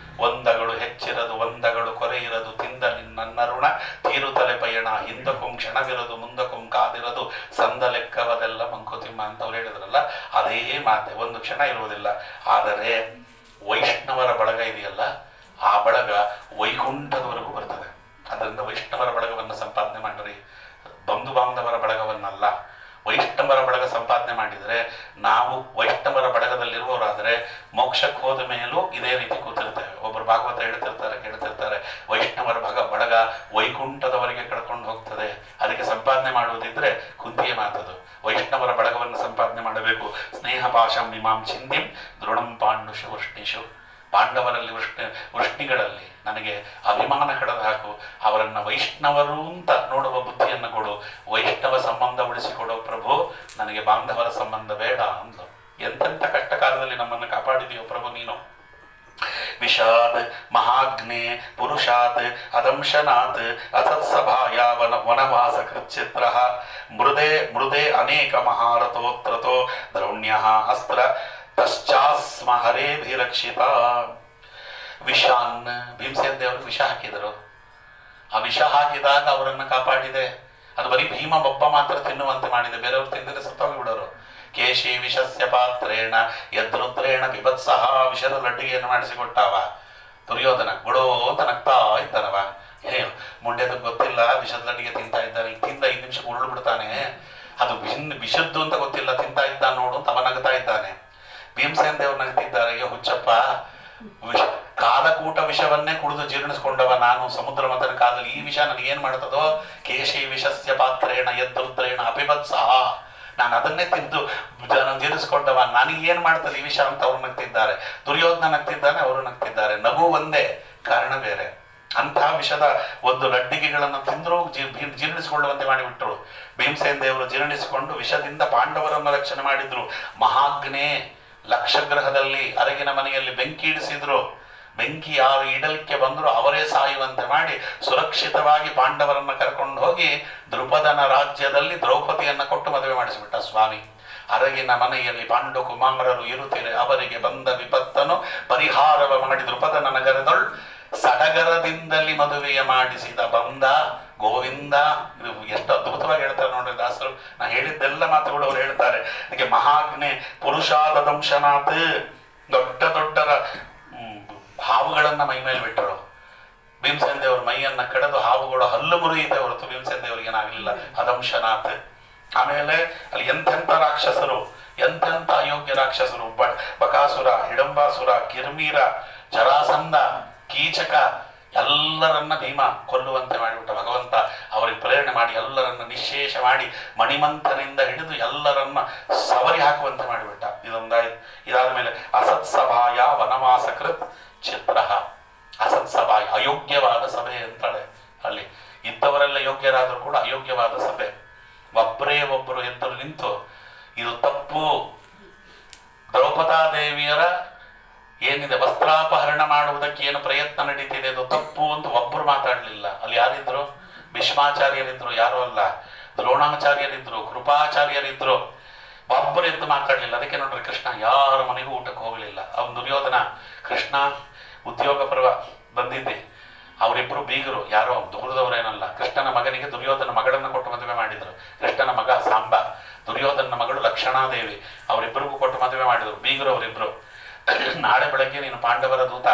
[SPEAKER 1] ಒಂದಗಳು ಹೆಚ್ಚಿರದು, ಒಂದಗಳು ಕೊರೆ ಇರದು, ತಿಂದ ನಿನ್ನ ಋಣ ತೀರುತಲೆ ಪಯಣ, ಹಿಂದಕ್ಕೊಂ ಕ್ಷಣವಿರದು, ಮುಂದಕ್ಕೊಂ ಕಾದಿರದು, ಸಂದ ಲೆಕ್ಕವದೆಲ್ಲ ಮಂಕುತಿಮ್ಮ ಅಂತ ಅವ್ರು ಹೇಳಿದ್ರಲ್ಲ, ಅದೇ ಮಾತೆ. ಒಂದು ಕ್ಷಣ ಇರುವುದಿಲ್ಲ. ಆದರೆ ವೈಷ್ಣವರ ಬಳಗ ಇದೆಯಲ್ಲ, ಆ ಬಳಗ ವೈಕುಂಠದವರೆಗೂ ಬರ್ತದೆ. ಅದರಿಂದ ವೈಷ್ಣವರ ಬಳಗವನ್ನು ಸಂಪಾದನೆ ಮಾಡಿರಿ, ಬಂಧು ಬಾಂಧವರ ಬಳಗವನ್ನಲ್ಲ. ವೈಷ್ಣವರ ಬಳಗ ಸಂಪಾದನೆ ಮಾಡಿದರೆ, ನಾವು ವೈಷ್ಣವರ ಬಳಗದಲ್ಲಿರುವವರಾದರೆ ಮೋಕ್ಷಕ್ಕೆ ಹೋದ ಮೇಲೂ ಇದೇ ರೀತಿ ಕೂತಿರ್ತೇವೆ. ಒಬ್ಬರು ಭಾಗವತ ಹೇಳ್ತಿರ್ತಾರೆ, ಕೇಳ್ತಿರ್ತಾರೆ, ವೈಷ್ಣವರ ಬಳಗ ವೈಕುಂಠದವರೆಗೆ ಕಳ್ಕೊಂಡು ಹೋಗ್ತದೆ. ಅದಕ್ಕೆ ಸಂಪಾದನೆ ಮಾಡುವುದಿದ್ರೆ ಕುಂತಿಯ ಮಾತದು. ವೈಷ್ಣವರ ಬಳಗವನ್ನು ಸಂಪಾದನೆ ಮಾಡಬೇಕು. ಸ್ನೇಹ ಪಾಶಂ ಇಮಾಂ ಚಿಂದಿಂ ದೃಢಂ ಪಾಂಡುಷು ವೃಷ್ಣಿಷು. ಪಾಂಡವರಲ್ಲಿ ವೃಷ್ಣಿಗಳಲ್ಲಿ ನನಗೆ ಅಭಿಮಾನ ಕಳೆದು ಹಾಕು, ಅವರನ್ನು ವೈಷ್ಣವರು ಅಂತ ನೋಡುವ ಬುದ್ಧಿಯನ್ನು ಕೊಡು, ವೈಷ್ಣವ ಸಂಬಂಧ ಉಳಿಸಿಕೊಡೋ ಪ್ರಭು, ನನಗೆ ಬಾಂಧವರ ಸಂಬಂಧ ಬೇಡ ಅಂದ್ಲು. ಎಂತೆಂಥ ಕಷ್ಟ ಕಾಲದಲ್ಲಿ ನಮ್ಮನ್ನು ಕಾಪಾಡಿದೆಯೋ ಪ್ರಭು ನೀನು. ವಿಷಾದ್ ಮಹಾಗ್ನೇ ಪುರುಷಾತ್ ಅದಂಶನಾತ್ ಅಸತ್ಸಭಾಯ ವನವಾಸ ಕೃಚ್ಚಿತ್ರ ಮೃದೆ ಮೃದೆ ಅನೇಕ ಮಹಾರಥೋತ್ರತೋ ದ್ರೌಣ್ಯ ಅಸ್ತ್ರ ತಶ್ಚಾಸ್ಮ ಹರೇಭಿರಕ್ಷಿತ. ವಿಷಾನ್ ಭೀಮಸೇನ ದೇವರು ವಿಷ ಹಾಕಿದರು. ಆ ವಿಷ ಹಾಕಿದಾಗ ಅವರನ್ನು ಕಾಪಾಡಿದೆ. ಅದು ಬರೀ ಭೀಮ ಒಬ್ಬ ಮಾತ್ರ ತಿನ್ನುವಂತೆ ಮಾಡಿದೆ, ಬೇರೆಯವರು ತಿಂದರೆ ಸತ್ತೋಗಿ ಬಿಡೋರು. ಕೇಶಿ ವಿಷಸ್ಯ ಪಾತ್ರೇಣ ಯದ್ರುದ್ರೇಣ ಬಿಭತ್ಸಹ, ವಿಷದ ಲಡ್ಡಿಗೆಯನ್ನು ಮಾಡಿಸಿಕೊಟ್ಟಾವ ದುರ್ಯೋಧನ. ಬಿಡೋ ಅಂತ ನಗ್ತಾ ಇದ್ದಾನವ. ಮುಂಡೆದು ಗೊತ್ತಿಲ್ಲ, ವಿಷದ ಲಡ್ಡಿಗೆ ತಿಂತಾ ಇದ್ದಾನೆ. ತಿಂದ 5 ನಿಮಿಷ ಉರುಳು ಬಿಡ್ತಾನೆ. ಅದು ವಿಷದ್ದು ಅಂತ ಗೊತ್ತಿಲ್ಲ, ತಿಂತಾ ಇದ್ದಾನೆ ನೋಡು ಅಂತ ಅವ ನಗ್ತಾ ಇದ್ದಾನೆ. ಭೀಮಸೇನ ದೇವರು ನಗ್ತಿದ್ದಾರೆ, ಅಯ್ಯೋ ಹುಚ್ಚಪ್ಪ, ಕಾಲಕೂಟ ವಿಷವನ್ನೇ ಕುಡಿದು ಜೀರ್ಣಿಸ್ಕೊಂಡವ ನಾನು ಸಮುದ್ರ ಮಥನ ಕಾಲದಲ್ಲಿ. ಈ ವಿಷ ನನಗೇನು ಮಾಡ್ತದೋ? ಕೇಶಿ ವಿಷಸ್ಯ ಪಾತ್ರೇಣ ಯದ್ರುದ್ರೇಣ ಅಪಿಭತ್ಸಹ, ನಾನು ಅದನ್ನೇ ತಿಂದು ಜೀರ್ಣಿಸ್ಕೊಂಡವ, ನನಗೇನು ಮಾಡ್ತದೆ ಈ ವಿಷ ಅಂತ ಅವ್ರು ನಗ್ತಿದ್ದಾರೆ. ದುರ್ಯೋಧನ ನಗ್ತಿದ್ದಾನೆ, ಅವರು ನಗ್ತಿದ್ದಾರೆ. ನಗು ಒಂದೇ, ಕಾರಣ ಬೇರೆ. ಅಂಥ ವಿಷದ ಒಂದು ಲಡ್ಡಿಗೆಗಳನ್ನು ತಿಂದರೂ ಜೀರ್ಣಿಸಿಕೊಳ್ಳುವಂತೆ ಮಾಡಿಬಿಟ್ರು. ಭೀಮಸೇನ ದೇವರು ಜೀರ್ಣಿಸಿಕೊಂಡು ವಿಷದಿಂದ ಪಾಂಡವರನ್ನು ರಕ್ಷಣೆ ಮಾಡಿದ್ರು. ಮಹಾಗ್ನೇ ಲಕ್ಷಗ್ರಹದಲ್ಲಿ ಅರಗಿನ ಮನೆಯಲ್ಲಿ ಬೆಂಕಿ ಇಡಿಸಿದ್ರು. ಬೆಂಕಿ ಯಾರು ಇಡಲಿಕ್ಕೆ ಬಂದರೂ ಅವರೇ ಸಾಯುವಂತೆ ಮಾಡಿ ಸುರಕ್ಷಿತವಾಗಿ ಪಾಂಡವರನ್ನು ಕರ್ಕೊಂಡು ಹೋಗಿ ದ್ರುಪದನ ರಾಜ್ಯದಲ್ಲಿ ದ್ರೌಪದಿಯನ್ನು ಕೊಟ್ಟು ಮದುವೆ ಮಾಡಿಸಿಬಿಟ್ಟ ಸ್ವಾಮಿ. ಅರಗಿನ ಮನೆಯಲ್ಲಿ ಪಾಂಡು ಕುಮಾರರು ಇರುತ್ತೀರೆ, ಅವರಿಗೆ ಬಂದ ವಿಪತ್ತನ್ನು ಪರಿಹಾರವ ಮಾಡಿ ದ್ರುಪದನ ನಗರದೊಳ್ ಸಡಗರದಿಂದಲೇ ಮದುವೆಯ ಮಾಡಿಸಿದ ಬಂದ ಗೋವಿಂದ. ಇದು ಎಷ್ಟು ಅದ್ಭುತವಾಗಿ ಹೇಳ್ತಾರೆ ನೋಡ್ರಿ ದಾಸರು. ನಾ ಹೇಳಿದ್ದೆಲ್ಲ ಮಾತುಗಳು ಅವ್ರು ಹೇಳ್ತಾರೆ. ಅದಕ್ಕೆ ಮಹಾಗ್ನೆ ಪುರುಷಾದ ದಂಶನಾಥ್, ದೊಡ್ಡ ದೊಡ್ಡರ ಹಾವುಗಳನ್ನು ಮೈ ಮೇಲೆ ಬಿಟ್ಟರು. ಭೀಮಸೇನ ದೇವರು ಮೈಯನ್ನು ಕಡಿದು ಹಾವುಗಳು ಹಲ್ಲು ಮುರಿಯಿದೆ ಹೊರತು ಭೀಮಸೇನ ದೇವರಿಗೆ ಏನಾಗಲಿಲ್ಲ. ಅದಂಶನಾಥ್. ಆಮೇಲೆ ಅಲ್ಲಿ ಎಂತೆಂಥ ರಾಕ್ಷಸರು, ಎಂತೆಂಥ ಅಯೋಗ್ಯ ರಾಕ್ಷಸರು, ಬಕಾಸುರ, ಹಿಡಂಬಾಸುರ, ಕಿರ್ಮೀರ, ಜರಾಸಂಧ, ಕೀಚಕ, ಎಲ್ಲರನ್ನ ಭೀಮ ಕೊಲ್ಲುವಂತೆ ಮಾಡಿಬಿಟ್ಟ ಭಗವಂತ. ಅವರಿಗೆ ಪ್ರೇರಣೆ ಮಾಡಿ ಎಲ್ಲರನ್ನ ನಿಶೇಷ ಮಾಡಿ ಮಣಿಮಂಥನಿಂದ ಹಿಡಿದು ಎಲ್ಲರನ್ನ ಸವರಿ ಹಾಕುವಂತೆ ಮಾಡಿಬಿಟ್ಟ. ಇದೊಂದಾಯ್ತು. ಇದಾದ ಮೇಲೆ ಅಸತ್ಸಭಾಯ ವನವಾಸ ಕೃತ್ ಚಿತ್ರ. ಅಸತ್ಸಭಾ ಅಯೋಗ್ಯವಾದ ಸಭೆ ಅಂತಾಳೆ. ಅಲ್ಲಿ ಇದ್ದವರೆಲ್ಲ ಯೋಗ್ಯರಾದರೂ ಕೂಡ ಅಯೋಗ್ಯವಾದ ಸಭೆ. ಒಬ್ಬರೇ ಒಬ್ಬರು ಎದ್ದರು ನಿಂತು ಇದು ತಪ್ಪು, ದ್ರೌಪದಾದೇವಿಯರ ಏನಿದೆ ವಸ್ತ್ರಾಪಹರಣ ಮಾಡುವುದಕ್ಕೆ ಏನು ಪ್ರಯತ್ನ ನಡೀತಿದೆ ಅದು ತಪ್ಪು ಅಂತ ಒಬ್ಬರು ಮಾತಾಡಲಿಲ್ಲ. ಅಲ್ಲಿ ಯಾರಿದ್ರು? ಭೀಷ್ಮಾಚಾರ್ಯರಿದ್ರು, ಯಾರು ಅಲ್ಲ, ದ್ರೋಣಾಚಾರ್ಯರಿದ್ರು, ಕೃಪಾಚಾರ್ಯರಿದ್ರು. ಒಬ್ಬರು ಎದ್ದು ಮಾತಾಡಲಿಲ್ಲ. ಅದಕ್ಕೆ ನೋಡ್ರಿ ಕೃಷ್ಣ ಯಾರ ಮನೆಗೂ ಊಟಕ್ಕೆ ಹೋಗಲಿಲ್ಲ. ಅವನು ದುರ್ಯೋಧನ, ಕೃಷ್ಣ ಉದ್ಯೋಗ ಪರ್ವ ಬಂದಿದ್ದೆ, ಅವರಿಬ್ಬರು ಬೀಗರು, ಯಾರೋ ದೂರದವರೇನಲ್ಲ. ಕೃಷ್ಣನ ಮಗನಿಗೆ ದುರ್ಯೋಧನ ಮಗಳನ್ನು ಕೊಟ್ಟು ಮದುವೆ ಮಾಡಿದರು. ಕೃಷ್ಣನ ಮಗ ಸಾಂಬ, ದುರ್ಯೋಧನ ಮಗಳು ಲಕ್ಷಣಾದೇವಿ, ಅವರಿಬ್ಬರಿಗೂ ಕೊಟ್ಟು ಮದುವೆ ಮಾಡಿದರು. ಬೀಗರು ಅವರಿಬ್ಬರು. ನಾಳೆ ಬೆಳಗ್ಗೆ ನೀನು ಪಾಂಡವರ ದೂತ,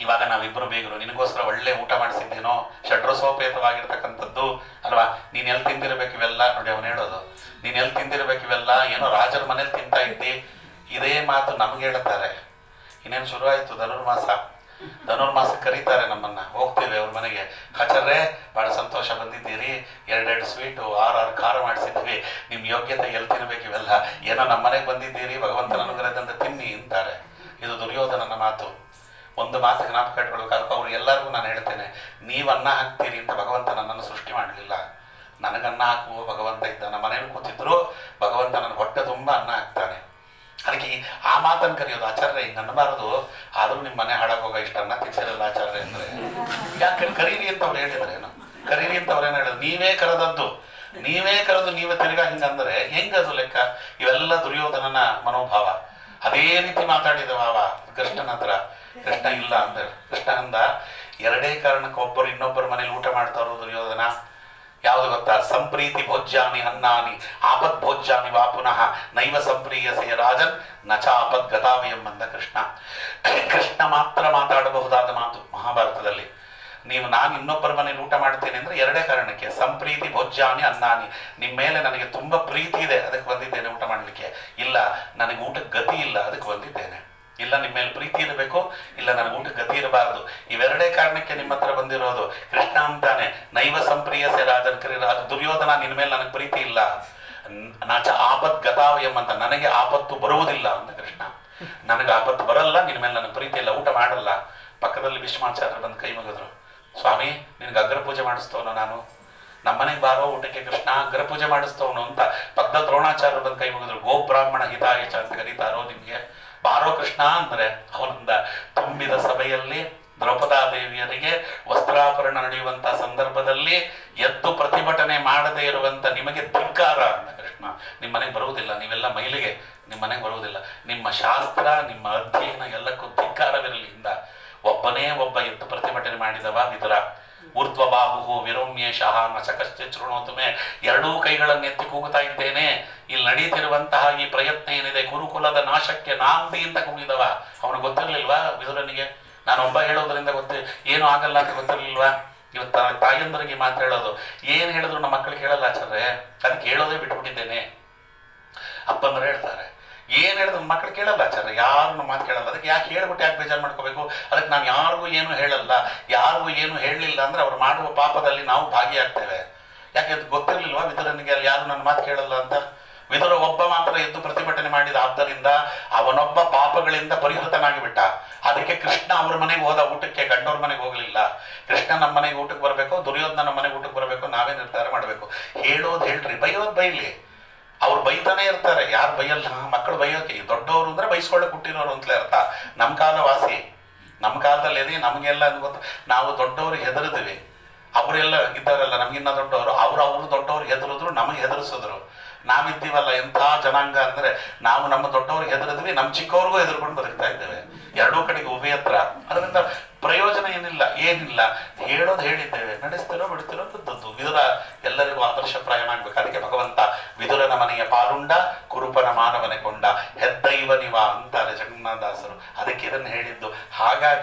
[SPEAKER 1] ಇವಾಗ ನಾವಿಬ್ಬರು ಬೀಗರು, ನಿನಗೋಸ್ಕರ ಒಳ್ಳೆ ಊಟ ಮಾಡಿಸಿದ್ದೇನೋ, ಷಡ್ರಸೋಪೇತವಾಗಿರ್ತಕ್ಕಂಥದ್ದು ಅಲ್ವಾ, ನೀನು ಎಲ್ಲಿ ತಿಂದಿರ್ಬೇಕು ಇವೆಲ್ಲ. ನೋಡಿ ಅವನು ಹೇಳೋದು, ನೀನು ಎಲ್ಲಿ ತಿಂದಿರ್ಬೇಕು ಇವೆಲ್ಲ, ಏನೋ ರಾಜರ ಮನೇಲಿ ತಿಂತಾ ಇದ್ದಿ. ಇದೇ ಮಾತು ನಮ್ಗೆ ಹೇಳ್ತಾರೆ. ಇನ್ನೇನು ಶುರುವಾಯಿತು ಧನುರ್ಮಾಸಕ್ಕೆ ಕರೀತಾರೆ ನಮ್ಮನ್ನ, ಹೋಗ್ತೀವಿ ಅವ್ರ ಮನೆಗೆ. ಕಚರ್ರೆ ಭಾಳ ಸಂತೋಷ ಬಂದಿದ್ದೀರಿ, 2 ಸ್ವೀಟು 6 ಖಾರ ಮಾಡಿಸಿದ್ವಿ, ನಿಮ್ಮ ಯೋಗ್ಯತೆ ಎಲ್ಲಿ ತಿನ್ಬೇಕು ಇವೆಲ್ಲ, ಏನೋ ನಮ್ಮ ಮನೆಗೆ ಬಂದಿದ್ದೀರಿ, ಭಗವಂತನ ಅನುಗ್ರಹದಿಂದ ತಿನ್ನಿ ಅಂತಾರೆ. ಇದು ದುರ್ಯೋಧನನ ಮಾತು. ಒಂದು ಮಾತು ಜ್ಞಾಪಕ ಇಟ್ಕೊಳ್ಬೇಕು. ಅವ್ರು ಎಲ್ಲರಿಗೂ ನಾನು ಹೇಳ್ತೇನೆ, ನೀವು ಅನ್ನ ಹಾಕ್ತೀರಿ ಅಂತ ಭಗವಂತ ನನ್ನನ್ನು ಸೃಷ್ಟಿ ಮಾಡಲಿಲ್ಲ. ನನಗನ್ನ ಹಾಕುವ ಭಗವಂತ ಇದ್ದ. ನಮ್ಮ ಮನೇಲಿ ಕೂತಿದ್ರು ಭಗವಂತ ನನ್ನ ಹೊಟ್ಟೆ ತುಂಬ ಅನ್ನ ಹಾಕ್ತಾನೆ. ಅದಕ್ಕೆ ಆ ಮಾತನ್ನು ಕರೆಯೋದು. ಆಚಾರ್ಯ ಹಿಂಗೆ ಅನ್ನಬಾರದು, ಆದರೂ ನಿಮ್ಮ ಮನೆ ಹಾಳಾಗೋಗ ಇಷ್ಟ ಅನ್ನ ತಿನ್ಸಿರಲ್ಲ ಆಚಾರ್ಯ ಅಂದರೆ. ಯಾಕೆ ಕರೀರಿ ಅಂತ ಅವ್ರು ಹೇಳಿದ್ರೇನು? ಕರೀರಿ ಅಂತ ಅವ್ರೇನು ಹೇಳಿದ್ರು? ನೀವೇ ಕರೆದದ್ದು, ನೀವೇ ಕರೆದು ನೀವೇ ತಿರ್ಗಾ ಹಿಂಗಂದರೆ ಹೆಂಗದು ಲೆಕ್ಕ? ಇವೆಲ್ಲ ದುರ್ಯೋಧನನ ಮನೋಭಾವ. ಅದೇ ರೀತಿ ಮಾತಾಡಿದ ಭಾವ ಕೃಷ್ಣನ ಹತ್ರ. ಕೃಷ್ಣ ಇಲ್ಲ ಅಂದ್ರೆ ಕೃಷ್ಣ ಅಂದ, 2 ಕಾರಣಕ್ಕೆ ಒಬ್ಬರು ಇನ್ನೊಬ್ಬರ ಮನೇಲಿ ಊಟ ಮಾಡ್ತಾರೋ ದುರ್ಯೋಧನ. ಯಾವುದು ಗೊತ್ತಾ? ಸಂಪ್ರೀತಿ ಭೋಜ್ಯಾನಿ ಅನ್ನಾನಿ ಆಪದ್ ಭೋಜ್ಯಾನಿ ವಾ ಪುನಃ ನೈವ ಸಂಪ್ರೀಯಸೆ ರಾಜನ್ ನಚ ಆಪದ್ ಗತಾವಯಂ ಅಂದ ಕೃಷ್ಣ. ಕೃಷ್ಣ ಮಾತ್ರ ಮಾತಾಡಬಹುದಾದ ಮಾತು ಮಹಾಭಾರತದಲ್ಲಿ. ನಾನು ಇನ್ನೊಬ್ಬರ ಮನೇಲಿ ಊಟ ಮಾಡ್ತೇನೆ ಅಂದರೆ 2 ಕಾರಣಕ್ಕೆ. ಸಂಪ್ರೀತಿ ಭೋಜ್ಯಾನಿ ಅನ್ನಾನಿ, ನಿಮ್ಮ ಮೇಲೆ ನನಗೆ ತುಂಬ ಪ್ರೀತಿ ಇದೆ ಅದಕ್ಕೆ ಬಂದಿದ್ದೇನೆ ಊಟ ಮಾಡಲಿಕ್ಕೆ. ಇಲ್ಲ ನನಗೆ ಊಟಕ್ಕೆ ಗತಿ ಇಲ್ಲ ಅದಕ್ಕೆ ಬಂದಿದ್ದೇನೆ. ಇಲ್ಲ ನಿಮ್ಮ ಮೇಲೆ ಪ್ರೀತಿ ಇರಬೇಕು, ಇಲ್ಲ ನನಗೆ ಊಟಕ್ಕೆ ಗತಿ ಇರಬಾರ್ದು. ಇವೆರಡೇ ಕಾರಣಕ್ಕೆ ನಿಮ್ಮ ಹತ್ರ ಬಂದಿರೋದು. ಕೃಷ್ಣ ಅಂತಾನೆ ನೈವ ಸಂಪ್ರೀಯಸೆ ರಾಜನ್ ಕರೀರಾಜ. ದುರ್ಯೋಧನ ನಿನ್ನ ಮೇಲೆ ನನಗೆ ಪ್ರೀತಿ ಇಲ್ಲ, ನಾಚ ಆಪತ್ ಗತಾವಯಂ ಅಂತ, ನನಗೆ ಆಪತ್ತು ಬರುವುದಿಲ್ಲ ಅಂತ ಕೃಷ್ಣ. ನನಗೆ ಆಪತ್ತು ಬರಲ್ಲ, ನಿನ್ನ ಮೇಲೆ ನನಗೆ ಪ್ರೀತಿ ಇಲ್ಲ, ಊಟ ಮಾಡಲ್ಲ. ಪಕ್ಕದಲ್ಲಿ ಭೀಷ್ಮಾಚಾರ್ಯರು ಬಂದು ಕೈ ಮುಗಿದ್ರು. ಸ್ವಾಮಿ ನಿನಗೆ ಅಗ್ರ ಪೂಜೆ ಮಾಡಿಸ್ತವನು ನಾನು, ನಮ್ಮನೆಗೆ ಬಾರೋ ಊಟಕ್ಕೆ ಕೃಷ್ಣ ಅಗ್ರ ಪೂಜೆ ಮಾಡಿಸ್ತವನು ಅಂತ ಪಕ್ಕದ ದ್ರೋಣಾಚಾರ್ಯರು ಬಂದು ಕೈ ಮುಗಿದ್ರು. ಗೋ ಬ್ರಾಹ್ಮಣ ಹಿತಾಯಚ ಅಂತ ಕರೀತಾರೋ ನಿಮಗೆ, ಬಾರೋ ಕೃಷ್ಣ ಅಂದರೆ. ಅವನಿಂದ ತುಂಬಿದ ಸಭೆಯಲ್ಲಿ ದ್ರೌಪದಾದೇವಿಯರಿಗೆ ವಸ್ತ್ರಾಪರಣ ನಡೆಯುವಂತಹ ಸಂದರ್ಭದಲ್ಲಿ ಎದ್ದು ಪ್ರತಿಭಟನೆ ಮಾಡದೇ ಇರುವಂತ ನಿಮಗೆ ಧಿಕ್ಕಾರ ಅಂತ ಕೃಷ್ಣ. ನಿಮ್ಮ ಮನೆಗೆ ಬರುವುದಿಲ್ಲ, ನೀವೆಲ್ಲ ಮೈಲಿಗೆ, ನಿಮ್ಮ ಮನೆಗೆ ಬರುವುದಿಲ್ಲ. ನಿಮ್ಮ ಶಾಸ್ತ್ರ, ನಿಮ್ಮ ಅಧ್ಯಯನ ಎಲ್ಲಕ್ಕೂ ಧಿಕ್ಕಾರವಿರಲಿ ಇಂದ. ಒಬ್ಬನೇ ಒಬ್ಬ ಎದ್ದು ಪ್ರತಿಭಟನೆ ಮಾಡಿದವ ವಿದುರ. ಊರ್ಧ್ವಬಾಹು ವಿರೋಮ್ಯೇಶಃ ನಚಕಶ್ಚ ಶೃಣೋತುಮೆ. ಎರಡೂ ಕೈಗಳನ್ನು ಎತ್ತಿ ಕೂಗುತ್ತಾ ಇದ್ದೇನೆ, ಇಲ್ಲಿ ನಡೀತಿರುವಂತಹ ಈ ಪ್ರಯತ್ನ ಏನಿದೆ ಗುರುಕುಲದ ನಾಶಕ್ಕೆ ನಾಂದಿಯಿಂದ ಕೂಗಿದವ. ಅವನು ಗೊತ್ತಿರ್ಲಿಲ್ವಾ ವಿದುರನಿಗೆ? ನಾನೊಬ್ಬ ಹೇಳೋದ್ರಿಂದ ಏನು ಆಗಲ್ಲ ಅಂತ ಗೊತ್ತಿರ್ಲಿಲ್ವಾ? ಇವತ್ತು ತಾಯಿಯಂದರಿಗೆ ಮಾತು ಹೇಳೋದು, ಏನು ಹೇಳಿದ್ರು ನಮ್ಮ ಮಕ್ಕಳಿಗೆ ಹೇಳಲ್ಲ ಆಚಾರ್ಯ, ಅದಕ್ಕೆ ಹೇಳೋದೇ ಬಿಟ್ಬಿಟ್ಟಿದ್ದೇನೆ. ಅಪ್ಪಂದ್ರೆ ಹೇಳ್ತಾರೆ, ಏನು ಹೇಳಿದ್ರು ಮಕ್ಕಳು ಕೇಳಲ್ಲ ಆಚಾರ್ಯ, ಯಾರು ನಮ್ಮ ಮಾತು ಕೇಳಲ್ಲ. ಅದಕ್ಕೆ ಯಾಕೆ ಹೇಳ್ಬಿಟ್ಟು ಯಾಕೆ ಬೇಜಾರು ಮಾಡ್ಕೋಬೇಕು? ಅದಕ್ಕೆ ನಾನು ಯಾರಿಗೂ ಏನು ಹೇಳಲ್ಲ, ಯಾರಿಗೂ ಏನು ಹೇಳಲಿಲ್ಲ ಅಂದ್ರೆ ಅವ್ರು ಮಾಡುವ ಪಾಪದಲ್ಲಿ ನಾವು ಭಾಗಿಯಾಗ್ತೇವೆ. ಯಾಕೆ ಅದು ಗೊತ್ತಿರ್ಲಿಲ್ವಾ ವಿದುರನಿಗೆ ಅಲ್ಲಿ ಯಾರು ನನ್ನ ಮಾತು ಕೇಳಲ್ಲ ಅಂತ? ವಿದುರ ಒಬ್ಬ ಮಾತ್ರ ಎದ್ದು ಪ್ರತಿಭಟನೆ ಮಾಡಿದ, ಆದ್ದರಿಂದ ಅವನೊಬ್ಬ ಪಾಪಗಳಿಂದ ಪರಿಹೃತನಾಗಿ ಬಿಟ್ಟ. ಅದಕ್ಕೆ ಕೃಷ್ಣ ಅವ್ರ ಮನೆಗೆ ಹೋದ ಊಟಕ್ಕೆ, ಗಂಡವ್ರ ಮನೆಗೆ ಹೋಗಲಿಲ್ಲ. ಕೃಷ್ಣ ನಮ್ಮ ಮನೆಗೆ ಊಟಕ್ಕೆ ಬರಬೇಕು, ದುರ್ಯೋಧನ ನಮ್ಮ ಮನೆಗೆ ಊಟಕ್ಕೆ ಬರಬೇಕು, ನಾವೇ ನಿರ್ಧಾರ ಮಾಡಬೇಕು. ಹೇಳೋದು ಹೇಳ್ರಿ, ಬೈಯೋದು ಬೈಲಿ. ಅವ್ರು ಬೈತಾನೆ ಇರ್ತಾರೆ, ಯಾರು ಬೈಯಲ್ಲ. ಮಕ್ಕಳು ಬೈಯೋಕೆ, ದೊಡ್ಡವರು ಅಂದ್ರೆ ಬೈಸ್ಕೊಳ್ಳೆ ಹುಟ್ಟಿರೋರು ಅಂತಲೇ ಅರ್ಥ. ನಮ್ಮ ಕಾಲ ವಾಸಿ, ನಮ್ಮ ಕಾಲದಲ್ಲಿ ಏನೇ ನಮಗೆಲ್ಲ ಗೊತ್ತು, ನಾವು ದೊಡ್ಡವ್ರಿಗೆ ಹೆದರಿದ್ವಿ. ಅವರೆಲ್ಲ ಇದ್ದಾರಲ್ಲ ನಮಗಿನ್ನ ದೊಡ್ಡವರು, ಅವರು ದೊಡ್ಡವ್ರಿಗೆ ಹೆದರಿದ್ರು, ನಮಗೆ ಹೆದರಿಸಿದ್ರು. ನಾವಿದ್ದೀವಲ್ಲ ಎಂಥ ಜನಾಂಗ ಅಂದರೆ, ನಾವು ನಮ್ಮ ದೊಡ್ಡವ್ರಿಗೆ ಹೆದರಿದ್ವಿ, ನಮ್ಮ ಚಿಕ್ಕವ್ರಿಗೂ ಹೆದರ್ಕೊಂಡು ಬದುಕ್ತಾ ಇದ್ದೇವೆ. ಎರಡೂ ಕಡೆಗೆ ಉಭಯತ್ರ. ಅದರಿಂದ ಪ್ರಯೋಜನ ಏನಿಲ್ಲ. ಹೇಳೋದು ಹೇಳಿದ್ದೇವೆ, ನಡೆಸ್ತಿರೋ ಬಿಡ್ತಿರೋ ಬಿದ್ದದ್ದು. ವಿದುರ ಎಲ್ಲರಿಗೂ ಆದರ್ಶಪ್ರಾಯನಾಗಬೇಕು. ಅದಕ್ಕೆ ಭಗವಂತ ವಿದುರನ ಮನೆಯ ಪಾರುಂಡ, ಕುರುಪನ ಮಾನವನೆ ಕೊಂಡ, ಹೆದ್ದೈವನಿವ ಅಂತಾರೆ ಜಗನ್ನಾಥದಾಸರು. ಅದಕ್ಕೆ ಇದನ್ನು ಹೇಳಿದ್ದು.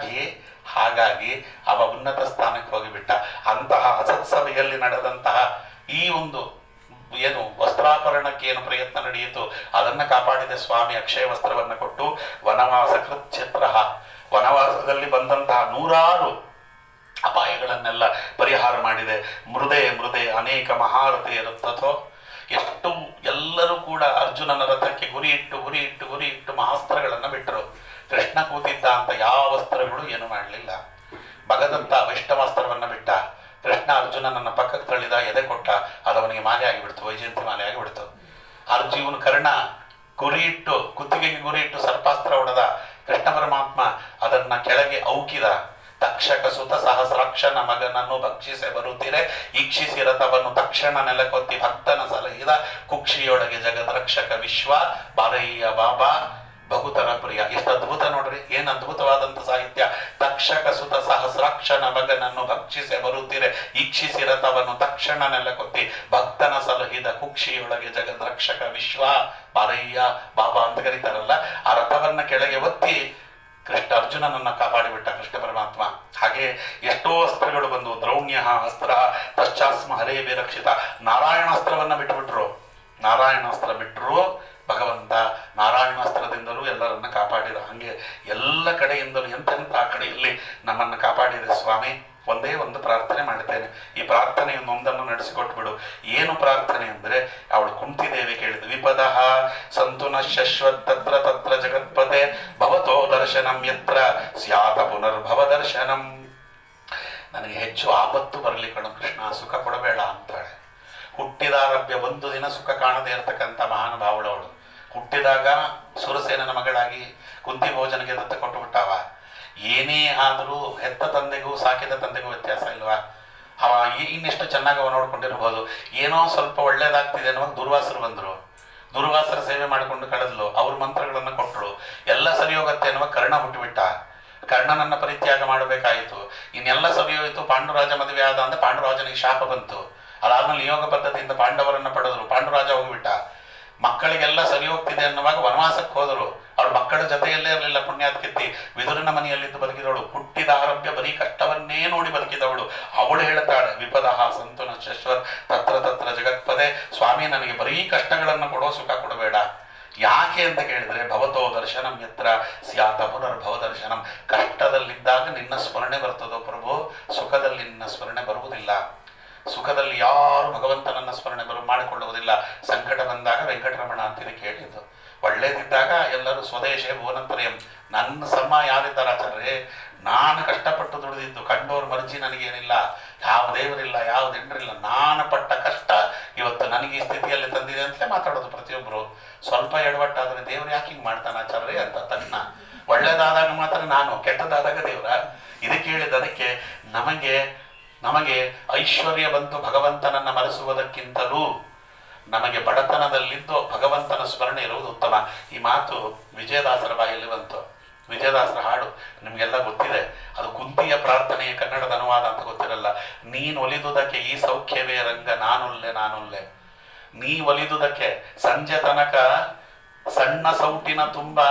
[SPEAKER 1] ಹಾಗಾಗಿ ಅವ ಉನ್ನತ ಸ್ಥಾನಕ್ಕೆ ಹೋಗಿಬಿಟ್ಟ. ಅಂತಹ ಅಸತ್ಸಭೆಯಲ್ಲಿ ನಡೆದಂತಹ ಈ ಒಂದು ಏನು ವಸ್ತ್ರಾಪರಣಕ್ಕೆ ಏನು ಪ್ರಯತ್ನ ನಡೆಯಿತು ಅದನ್ನು ಕಾಪಾಡಿದ ಸ್ವಾಮಿ. ಅಕ್ಷಯ ವಸ್ತ್ರವನ್ನು ಕೊಟ್ಟು ವನವಾಸ ಕೃಚ್ಛತ್ರ, ವನವಾಸದಲ್ಲಿ ಬಂದಂತಹ ನೂರಾರು ಅಪಾಯಗಳನ್ನೆಲ್ಲ ಪರಿಹಾರ ಮಾಡಿದೆ. ಮೃದೆ ಅನೇಕ ಮಹಾರಥೆ ರಥೋ. ಎಷ್ಟು ಎಲ್ಲರೂ ಕೂಡ ಅರ್ಜುನನ ರಥಕ್ಕೆ ಗುರಿ ಇಟ್ಟು ಮಹಾಸ್ತ್ರಗಳನ್ನು ಬಿಟ್ಟರು. ಕೃಷ್ಣ ಕೂತಿದ್ದ ಅಂತ ಯಾವ ಅಸ್ತ್ರಗಳು ಏನು ಮಾಡಲಿಲ್ಲ. ಭಗದಂತ ವೈಷ್ಣವಾಸ್ತ್ರವನ್ನು ಬಿಟ್ಟ. ಕೃಷ್ಣ ಅರ್ಜುನನನ್ನ ಪಕ್ಕಕ್ಕೆ ತಳ್ಳಿದ, ಎದೆ ಕೊಟ್ಟ, ಅದು ಅವನಿಗೆ ಮಾಲೆ ಆಗಿಬಿಡ್ತು, ವೈಜಯಂತಿ ಮಾಲೆ ಆಗಿಬಿಡ್ತು. ಅರ್ಜುನ ಕರ್ಣ ಕುತ್ತಿಗೆಗೆ ಗುರಿ ಇಟ್ಟು ಸರ್ಪಾಸ್ತ್ರ ಹೊಡೆದ. ಕೃಷ್ಣ ಪರಮಾತ್ಮ ಅದನ್ನ ಕೆಳಗೆ ಔಕಿದ. ತಕ್ಷಕ ಸುತ ಸಹಸ್ರಾಕ್ಷನ ಮಗನನ್ನು ಭಕ್ಷಿಸೆ ಬರುತ್ತೀರೆ, ಈಕ್ಷಿಸಿ ರಥವನ್ನು ತಕ್ಷಣ ನೆಲಕೊತ್ತಿ ಭಕ್ತನ ಸಲಹಿದ. ಕುಕ್ಷಿಯೊಳಗೆ ಜಗದ್ರಕ್ಷಕ ವಿಶ್ವ ಬಾರಯ್ಯ ಬಾಬಾ ಭಗುತರ ಪ್ರಿಯ. ಎಷ್ಟು ಅದ್ಭುತ ನೋಡ್ರಿ, ಏನು ಅದ್ಭುತವಾದಂಥ ಸಾಹಿತ್ಯ. ತಕ್ಷಕ ಸುತ ಸಹಸ್ರಾಕ್ಷನ ಮಗನನ್ನು ಭಕ್ಷಿಸೆ ಬರುತ್ತೀರೆ, ಈಕ್ಷಿಸಿ ರಥವನ್ನು ತಕ್ಷಣ ನೆಲಕೊತ್ತಿ ಭಕ್ತನ ಸಲಹಿದ. ಕುಕ್ಷಿಯೊಳಗೆ ಜಗದ್ರಕ್ಷಕ ವಿಶ್ವ ಬಾರಯ್ಯ ಬಾಬಾ ಅಂತ ಕರೀತಾರಲ್ಲ, ಆ ರಥವನ್ನ ಕೆಳಗೆ ಒತ್ತಿ ಅರ್ಜುನನನ್ನ ಕಾಪಾಡಿಬಿಟ್ಟ ಕೃಷ್ಣ ಪರಮಾತ್ಮ. ಹಾಗೆ ಎಷ್ಟೋ ಅಸ್ತ್ರಗಳು ಬಂದು, ದ್ರೌಣ್ಯ ಅಸ್ತ್ರ ಪಶ್ಚಾಸ್ಮ ಹರೇ ವಿರಕ್ಷಿತ. ನಾರಾಯಣಾಸ್ತ್ರವನ್ನ ನಾರಾಯಣಾಸ್ತ್ರ ಬಿಟ್ಟರು ಭಗವಂತ. ನಾರಾಯಣಾಸ್ತ್ರದಿಂದಲೂ ಎಲ್ಲರನ್ನ ಕಾಪಾಡಿದ. ಹಂಗೆ ಎಲ್ಲ ಕಡೆಯಿಂದಲೂ ಎಂತೆಂಥ ಕಡೆಯಲ್ಲಿ ನಮ್ಮನ್ನು ಕಾಪಾಡಿದೆ ಸ್ವಾಮಿ. ಒಂದೇ ಒಂದು ಪ್ರಾರ್ಥನೆ ಮಾಡ್ತೇನೆ, ಈ ಪ್ರಾರ್ಥನೆಯನ್ನೊಂದನ್ನು ನಡೆಸಿಕೊಟ್ಬಿಡು. ಏನು ಪ್ರಾರ್ಥನೆ ಅಂದರೆ, ಅವಳು ಕುಂತಿದೇವಿ ಕೇಳಿದ, ವಿಪದಃ ಸಂತುನ ಶಶ್ವತ್ ತತ್ರ ತತ್ರ ಜಗತ್ಪತೆ ಭವತೋ ದರ್ಶನಂ ಯತ್ರ ಸ್ಯಾತ ಪುನರ್ಭವ ದರ್ಶನಂ. ನನಗೆ ಹೆಚ್ಚು ಆಪತ್ತು ಬರಲಿ ಕಣು ಕೃಷ್ಣ, ಸುಖ ಕೊಡಬೇಡ ಅಂತಾಳೆ. ಹುಟ್ಟಿದಾರಭ್ಯ ಒಂದು ದಿನ ಸುಖ ಕಾಣದೇ ಇರತಕ್ಕಂಥ ಮಹಾನುಭಾವಳವಳು. ಹುಟ್ಟಿದಾಗ ಸುರಸೇನನ ಮಗಳಾಗಿ ಕುಂತಿ ಭೋಜನಿಗೆ ದತ್ತ ಕೊಟ್ಟು ಬಿಟ್ಟಾವ. ಏನೇ ಆದರೂ ಹೆತ್ತ ತಂದೆಗೂ ಸಾಕಿದ ತಂದೆಗೂ ವ್ಯತ್ಯಾಸ ಇಲ್ವಾ? ಅವ ಇನ್ನೆಷ್ಟು ಚೆನ್ನಾಗಿ ಅವ ನೋಡ್ಕೊಂಡಿರ್ಬೋದು. ಏನೋ ಸ್ವಲ್ಪ ಒಳ್ಳೇದಾಗ್ತಿದೆ ಅನ್ನೋವಾಗ ದುರ್ವಾಸರು ಬಂದರು. ದುರ್ವಾಸರ ಸೇವೆ ಮಾಡಿಕೊಂಡು ಕಳೆದ್ಲು. ಅವ್ರ ಮಂತ್ರಗಳನ್ನು ಕೊಟ್ಟರು. ಎಲ್ಲ ಸರಿ ಹೋಗುತ್ತೆ ಅನ್ನುವ ಕರ್ಣ ಹುಟ್ಟುಬಿಟ್ಟ. ಕರ್ಣನನ್ನ ಪರಿತ್ಯಾಗ ಮಾಡಬೇಕಾಯಿತು. ಇನ್ನೆಲ್ಲ ಸರಿ ಹೋಯಿತು. ಪಾಂಡುರಾಜ ಮದುವೆ ಆದ ಅಂತ ಪಾಂಡುರಾಜನಿಗೆ ಶಾಪ ಬಂತು. ಅದಾದ್ಮೇಲೆ ನಿಯೋಗ ಪದ್ಧತಿಯಿಂದ ಪಾಂಡವರನ್ನ ಪಡೆದ್ರು. ಪಾಂಡುರಾಜ ಹೋಗಿಬಿಟ್ಟ. ಮಕ್ಕಳಿಗೆಲ್ಲ ಸರಿ ಹೋಗ್ತಿದೆ ಅನ್ನುವಾಗ ವನವಾಸಕ್ಕೆ ಹೋದರು. ಅವಳ ಮಕ್ಕಳ ಜೊತೆಯಲ್ಲೇ ಇರಲಿಲ್ಲ. ಪುಣ್ಯಾತ್ಕಿತ್ತಿ ವಿದುರನ ಮನೆಯಲ್ಲಿದ್ದು ಬದುಕಿದವಳು. ಹುಟ್ಟಿದ ಆರೋಗ್ಯ ಬರೀ ಕಷ್ಟವನ್ನೇ ನೋಡಿ ಬದುಕಿದವಳು. ಅವಳು ಹೇಳ್ತಾಳೆ, ವಿಪದಃ ಸಂತುನ ಶಶ್ವತ್ ತತ್ರ ತತ್ರ ಜಗತ್ಪದೆ. ಸ್ವಾಮಿ, ನನಗೆ ಬರೀ ಕಷ್ಟಗಳನ್ನು ಕೊಡೋ, ಸುಖ ಕೊಡಬೇಡ. ಯಾಕೆ ಅಂತ ಕೇಳಿದ್ರೆ, ಭವತೋ ದರ್ಶನಂ ಯತ್ರ ಸ್ಯಾತ ಪುನರ್ಭವ ದರ್ಶನಂ. ಕಷ್ಟದಲ್ಲಿದ್ದಾಗ ನಿನ್ನ ಸ್ಮರಣೆ ಬರ್ತದೋ ಪ್ರಭು, ಸುಖದಲ್ಲಿ ನಿನ್ನ ಸ್ಮರಣೆ ಬರುವುದಿಲ್ಲ. ಸುಖದಲ್ಲಿ ಯಾರು ಭಗವಂತನನ್ನ ಸ್ಮರಣೆ ಮಾಡಿಕೊಳ್ಳುವುದಿಲ್ಲ. ಸಂಕಟ ಬಂದಾಗ ವೆಂಕಟರಮಣ ಅಂತ ಇದಕ್ಕೆ ಹೇಳಿದ್ದು. ಒಳ್ಳೇದಿದ್ದಾಗ ಎಲ್ಲರೂ ಸ್ವದೇಶೇ ಭುವನಂತರ್ಯಂ. ನನ್ನ ಸಮ ಯಾರಿದ್ದಾರೆ ಆಚಾರ್ಯ, ನಾನು ಕಷ್ಟಪಟ್ಟು ದುಡಿದಿದ್ದು, ಕಂಡೋರ್ ಮರ್ಜಿ ನನಗೇನಿಲ್ಲ, ಯಾವ ದೇವರಿಲ್ಲ, ಯಾವ ದಿಂಡ್ರಿಲ್ಲ, ನಾನು ಪಟ್ಟ ಕಷ್ಟ ಇವತ್ತು ನನಗೆ ಈ ಸ್ಥಿತಿಯಲ್ಲಿ ತಂದಿದೆ ಅಂತಲೇ ಮಾತಾಡೋದು ಪ್ರತಿಯೊಬ್ಬರು. ಸ್ವಲ್ಪ ಎಡವಟ್ಟಾದರೆ ದೇವ್ರು ಯಾಕೆ ಹಿಂಗೆ ಮಾಡ್ತಾನೆ ಆಚಾರ್ಯ ಅಂತ ತನ್ನ ಒಳ್ಳೇದಾದಾಗ ಮಾತ್ರ ನಾನು, ಕೆಟ್ಟದಾದಾಗ ದೇವರ. ಇದಕ್ಕೆ ಹೇಳಿದ ಅದಕ್ಕೆ ನಮಗೆ ಐಶ್ವರ್ಯ ಬಂತು ಭಗವಂತನನ್ನ ಮರೆಸುವುದಕ್ಕಿಂತಲೂ ನಮಗೆ ಬಡತನದಲ್ಲಿದ್ದು ಭಗವಂತನ ಸ್ಮರಣೆ ಇರುವುದು ಉತ್ತಮ. ಈ ಮಾತು ವಿಜಯದಾಸರ ಬಾಯಲ್ಲಿ ಬಂತು. ವಿಜಯದಾಸರ ಹಾಡು ನಿಮಗೆಲ್ಲ ಗೊತ್ತಿದೆ. ಅದು ಕುಂತಿಯ ಪ್ರಾರ್ಥನೆಯ ಕನ್ನಡದ ಅನುವಾದ ಅಂತ ಗೊತ್ತಿರಲ್ಲ. ನೀನು ಒಲಿದುದಕ್ಕೆ ಈ ಸೌಖ್ಯವೇ ರಂಗ ನಾನುಲ್ಲೆ. ನೀ ಒಲಿದುದಕ್ಕೆ ಸಂಜೆ ತನಕ ಸಣ್ಣ ಸೌಟಿನ ತುಂಬ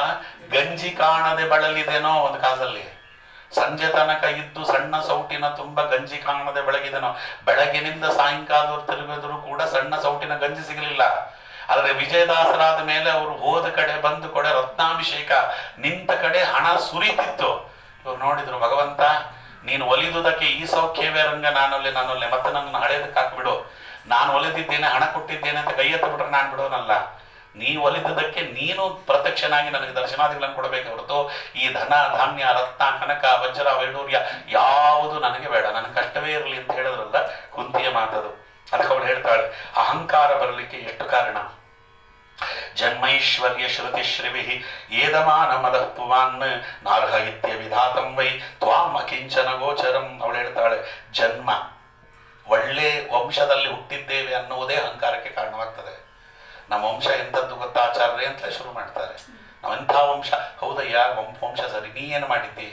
[SPEAKER 1] ಗಂಜಿ ಕಾಣದೆ ಬಳಲಿದೆನೋ. ಒಂದು ಕಾಲದಲ್ಲಿ ಸಂಜೆ ತನಕ ಇದ್ದು ಸಣ್ಣ ಸೌಟಿನ ತುಂಬ ಗಂಜಿ ಕಾಣದೆ ಬೆಳಗಿದೆನೋ. ಬೆಳಗಿನಿಂದ ಸಾಯಂಕಾಲದವ್ರು ತಿರುಗಿದ್ರು ಕೂಡ ಸಣ್ಣ ಸೌಟಿನ ಗಂಜಿ ಸಿಗಲಿಲ್ಲ. ಆದರೆ ವಿಜಯದಾಸರಾದ ಮೇಲೆ ಅವರು ಹೋದ ಕಡೆ ಬಂದ ಕಡೆ ರತ್ನಾಭಿಷೇಕ, ನಿಂತ ಕಡೆ ಹಣ ಸುರಿತಿತ್ತು. ಇವ್ರು ನೋಡಿದ್ರು, ಭಗವಂತ ನೀನು ಒಲಿದುದಕ್ಕೆ ಈ ಸೌಖ್ಯವೇ ರಂಗ ನಾನೊಲ್ಲೆ. ಮತ್ತೆ ನನ್ನನ್ನು ಹಳೆಯದಕ್ಕೆ ಹಾಕ್ಬಿಡು. ನಾನು ಒಲಿದಿದ್ದೇನೆ, ಹಣ ಕೊಟ್ಟಿದ್ದೇನೆ ಅಂತ ಕೈ ಎತ್ತು ಬಿಟ್ರೆ ನಾನು ಬಿಡೋನಲ್ಲ. ನೀ ಒಲಿದುದಕ್ಕೆ ನೀನು ಪ್ರತ್ಯಕ್ಷನಾಗಿ ನನಗೆ ದರ್ಶನಾದಿಗಳನ್ನು ಕೊಡಬೇಕು ಹೊರತು ಈ ಧನ ಧಾನ್ಯ ರತ್ನ ಕನಕ ವಜ್ರ ವೈಡೂರ್ಯ ಯಾವುದು ನನಗೆ ಬೇಡ, ನನಗೆ ಕಷ್ಟವೇ ಇರಲಿ ಅಂತ ಹೇಳಿದ್ರಲ್ಲ, ಕುಂತಿಯ ಮಾತದು. ಅದಕ್ಕೆ ಅವಳು ಹೇಳ್ತಾಳೆ, ಅಹಂಕಾರ ಬರಲಿಕ್ಕೆ ಎಷ್ಟು ಕಾರಣ. ಜನ್ಮೈಶ್ವರ್ಯ ಶ್ರುತಿ ಶ್ರೀವಿ ಏದಮಾನ ಮದಃ ಪುಮಾನ್ ನಾರ್ಹ ಇತ್ಯ ವಿಧಾತಂ ವೈ ತ್ವಾಂ ಅಕಿಂಚನ ಗೋಚರಂ. ಅವಳು ಹೇಳ್ತಾಳೆ, ಜನ್ಮ, ಒಳ್ಳೆ ವಂಶದಲ್ಲಿ ಹುಟ್ಟಿದ್ದೇವೆ ಅನ್ನುವುದೇ ಅಹಂಕಾರಕ್ಕೆ ಕಾರಣವಾಗ್ತದೆ. ನಮ್ಮ ವಂಶ ಎಂಥದ್ದು ಗೊತ್ತಾ ಆಚಾರ್ಯ ಅಂತಲೇ ಶುರು ಮಾಡ್ತಾರೆ. ನಾವೆಂಥ ವಂಶ, ಹೌದಯ್ಯ ವಂಶ ಸರಿ, ನೀ ಏನು ಮಾಡಿದ್ದಿ,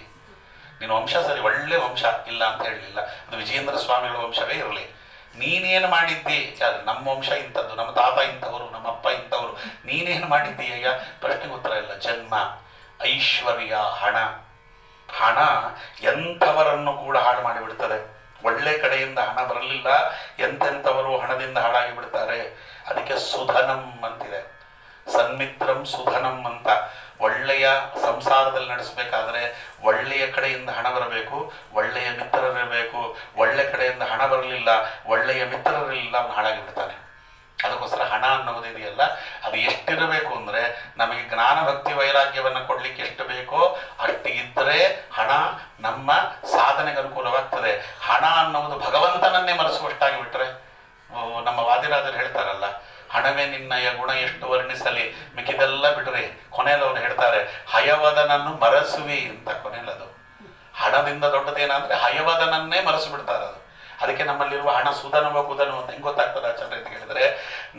[SPEAKER 1] ನಿನ್ನ ವಂಶ ಸರಿ, ಒಳ್ಳೆ ವಂಶ ಇಲ್ಲ ಅಂತ ಹೇಳಲಿಲ್ಲ. ಅದು ವಿಜಯೇಂದ್ರ ಸ್ವಾಮಿಗಳ ವಂಶವೇ ಇರಲಿ. ನೀನೇನು ಮಾಡಿದ್ದಿ, ನಮ್ಮ ವಂಶ ಇಂಥದ್ದು, ನಮ್ಮ ತಾತ ಇಂಥವರು, ನಮ್ಮ ಅಪ್ಪ ಇಂಥವರು, ನೀನೇನು ಮಾಡಿದ್ದಿ ಅಯ್ಯ, ಪ್ರಶ್ನೆಗೆ ಉತ್ತರ ಇಲ್ಲ. ಜನ್ಮ, ಐಶ್ವರ್ಯ, ಹಣ ಎಂಥವರನ್ನು ಕೂಡ ಹಾಳು ಮಾಡಿಬಿಡ್ತದೆ. ಒಳ್ಳೆ ಕಡೆಯಿಂದ ಹಣ ಬರಲಿಲ್ಲ, ಎಂತೆಂಥವರು ಹಣದಿಂದ ಹಾಳಾಗಿ ಬಿಡ್ತಾರೆ. ಅದಕ್ಕೆ ಸುಧನಂ ಅಂತಿದೆ, ಸನ್ಮಿತ್ರಂ ಸುಧನಂ ಅಂತ. ಒಳ್ಳೆಯ ಸಂಸಾರದಲ್ಲಿ ನಡೆಸಬೇಕಾದ್ರೆ ಒಳ್ಳೆಯ ಕಡೆಯಿಂದ ಹಣ ಬರಬೇಕು, ಒಳ್ಳೆಯ ಮಿತ್ರರಿರಬೇಕು. ಒಳ್ಳೆ ಕಡೆಯಿಂದ ಹಣ ಬರಲಿಲ್ಲ, ಒಳ್ಳೆಯ ಮಿತ್ರರಿಲ್ಲ, ಅವನು ಹಾಳಾಗಿ ಬಿಡ್ತಾನೆ. ಅದಕ್ಕೋಸ್ಕರ ಹಣ ಅನ್ನೋದಿದೆಯಲ್ಲ, ಅದು ಎಷ್ಟಿರಬೇಕು ಅಂದರೆ ನಮಗೆ ಜ್ಞಾನ ಭಕ್ತಿ ವೈರಾಗ್ಯವನ್ನು ಕೊಡಲಿಕ್ಕೆ ಎಷ್ಟು ಬೇಕೋ ಅಷ್ಟು ಇದ್ದರೆ ಹಣ ನಮ್ಮ ಸಾಧನೆಗೆ ಅನುಕೂಲವಾಗ್ತದೆ. ಹಣ ಅನ್ನುವುದು ಭಗವಂತನನ್ನೇ ಮರೆಸುವಷ್ಟಾಗಿ ಬಿಟ್ಟರೆ, ನಮ್ಮ ವಾದಿರಾಜರು ಹೇಳ್ತಾರಲ್ಲ, ಹಣವೇ ನಿನ್ನಯ ಗುಣ ಎಷ್ಟು ವರ್ಣಿಸಲಿ, ಮಿಕ್ಕಿದೆಲ್ಲ ಬಿಡ್ರಿ. ಕೊನೆಯಲ್ಲಿ ಅವರು ಹೇಳ್ತಾರೆ, ಹಯವದನನ್ನು ಮರೆಸುವಿ ಅಂತ. ಕೊನೆಯಲ್ಲದು ಹಣದಿಂದ ದೊಡ್ಡದೇನಂದ್ರೆ ಹಯವದನನ್ನೇ ಮರೆಸು ಬಿಡ್ತಾರೆ. ಅದು ಅದಕ್ಕೆ ನಮ್ಮಲ್ಲಿರುವ ಹಣ ಸುಧನವ ಕುಧನವ ಅಂತ ಹೆಂಗೆ ಗೊತ್ತಾಗ್ತದೆ ಆಚಾರ್ಯ ಅಂತ ಹೇಳಿದರೆ,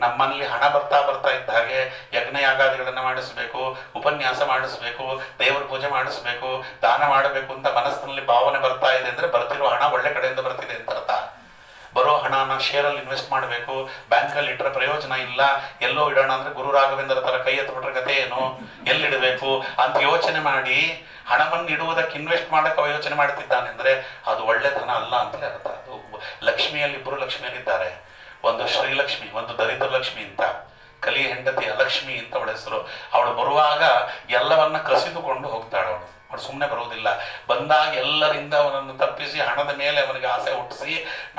[SPEAKER 1] ನಮ್ಮಲ್ಲಿ ಹಣ ಬರ್ತಾ ಇದ್ದ ಹಾಗೆ ಯಜ್ಞಯಾಗಾದಿಗಳನ್ನು ಮಾಡಿಸಬೇಕು, ಉಪನ್ಯಾಸ ಮಾಡಿಸ್ಬೇಕು, ದೇವರ ಪೂಜೆ ಮಾಡಿಸ್ಬೇಕು, ದಾನ ಮಾಡಬೇಕು ಅಂತ ಮನಸ್ಸಿನಲ್ಲಿ ಭಾವನೆ ಬರ್ತಾ ಇದೆ ಅಂದರೆ ಬರ್ತಿರೋ ಹಣ ಒಳ್ಳೆ ಕಡೆಯಿಂದ ಬರ್ತಿದೆ ಅಂತ ಅರ್ಥ. ಬರೋ ಹಣನ ಶೇರಲ್ಲಿ ಇನ್ವೆಸ್ಟ್ ಮಾಡಬೇಕು, ಬ್ಯಾಂಕಲ್ಲಿ ಇಟ್ಟರೆ ಪ್ರಯೋಜನ ಇಲ್ಲ, ಎಲ್ಲೋ ಇಡೋಣ ಅಂದರೆ ಗುರು ರಾಘವೇಂದ್ರ ಥರ ಕೈ ಎತ್ಬಿಟ್ರೆ ಕತೆ ಏನು, ಎಲ್ಲಿಡಬೇಕು ಅಂತ ಯೋಚನೆ ಮಾಡಿ ಹಣವನ್ನು ಇಡುವುದಕ್ಕೆ ಇನ್ವೆಸ್ಟ್ ಮಾಡೋಕ್ಕೆ ಯೋಚನೆ ಮಾಡ್ತಿದ್ದಾನೆ ಅಂದರೆ ಅದು ಒಳ್ಳೆ ಧನ ಅಲ್ಲ ಅಂತಲೇ ಅರ್ಥ. ಅದು ಲಕ್ಷ್ಮಿಯಲ್ಲಿ ಇಬ್ಬರು ಲಕ್ಷ್ಮಿಯಲ್ಲಿದ್ದಾರೆ, ಒಂದು ಶ್ರೀಲಕ್ಷ್ಮಿ, ಒಂದು ದರಿದ್ರ ಲಕ್ಷ್ಮಿ ಅಂತ. ಕಲಿ ಹೆಂಡತಿ ಅಲಕ್ಷ್ಮಿ ಅಂತ ಅವಳ ಹೆಸರು. ಅವಳು ಬರುವಾಗ ಎಲ್ಲವನ್ನ ಕಸಿದುಕೊಂಡು ಹೋಗ್ತಾಳೆ. ಅವಳು ಸುಮ್ಮನೆ ಬರುವುದಿಲ್ಲ. ಬಂದಾಗ ಎಲ್ಲರಿಂದ ಅವನನ್ನು ತಪ್ಪಿಸಿ ಹಣದ ಮೇಲೆ ಅವನಿಗೆ ಆಸೆ ಹುಟ್ಟಿಸಿ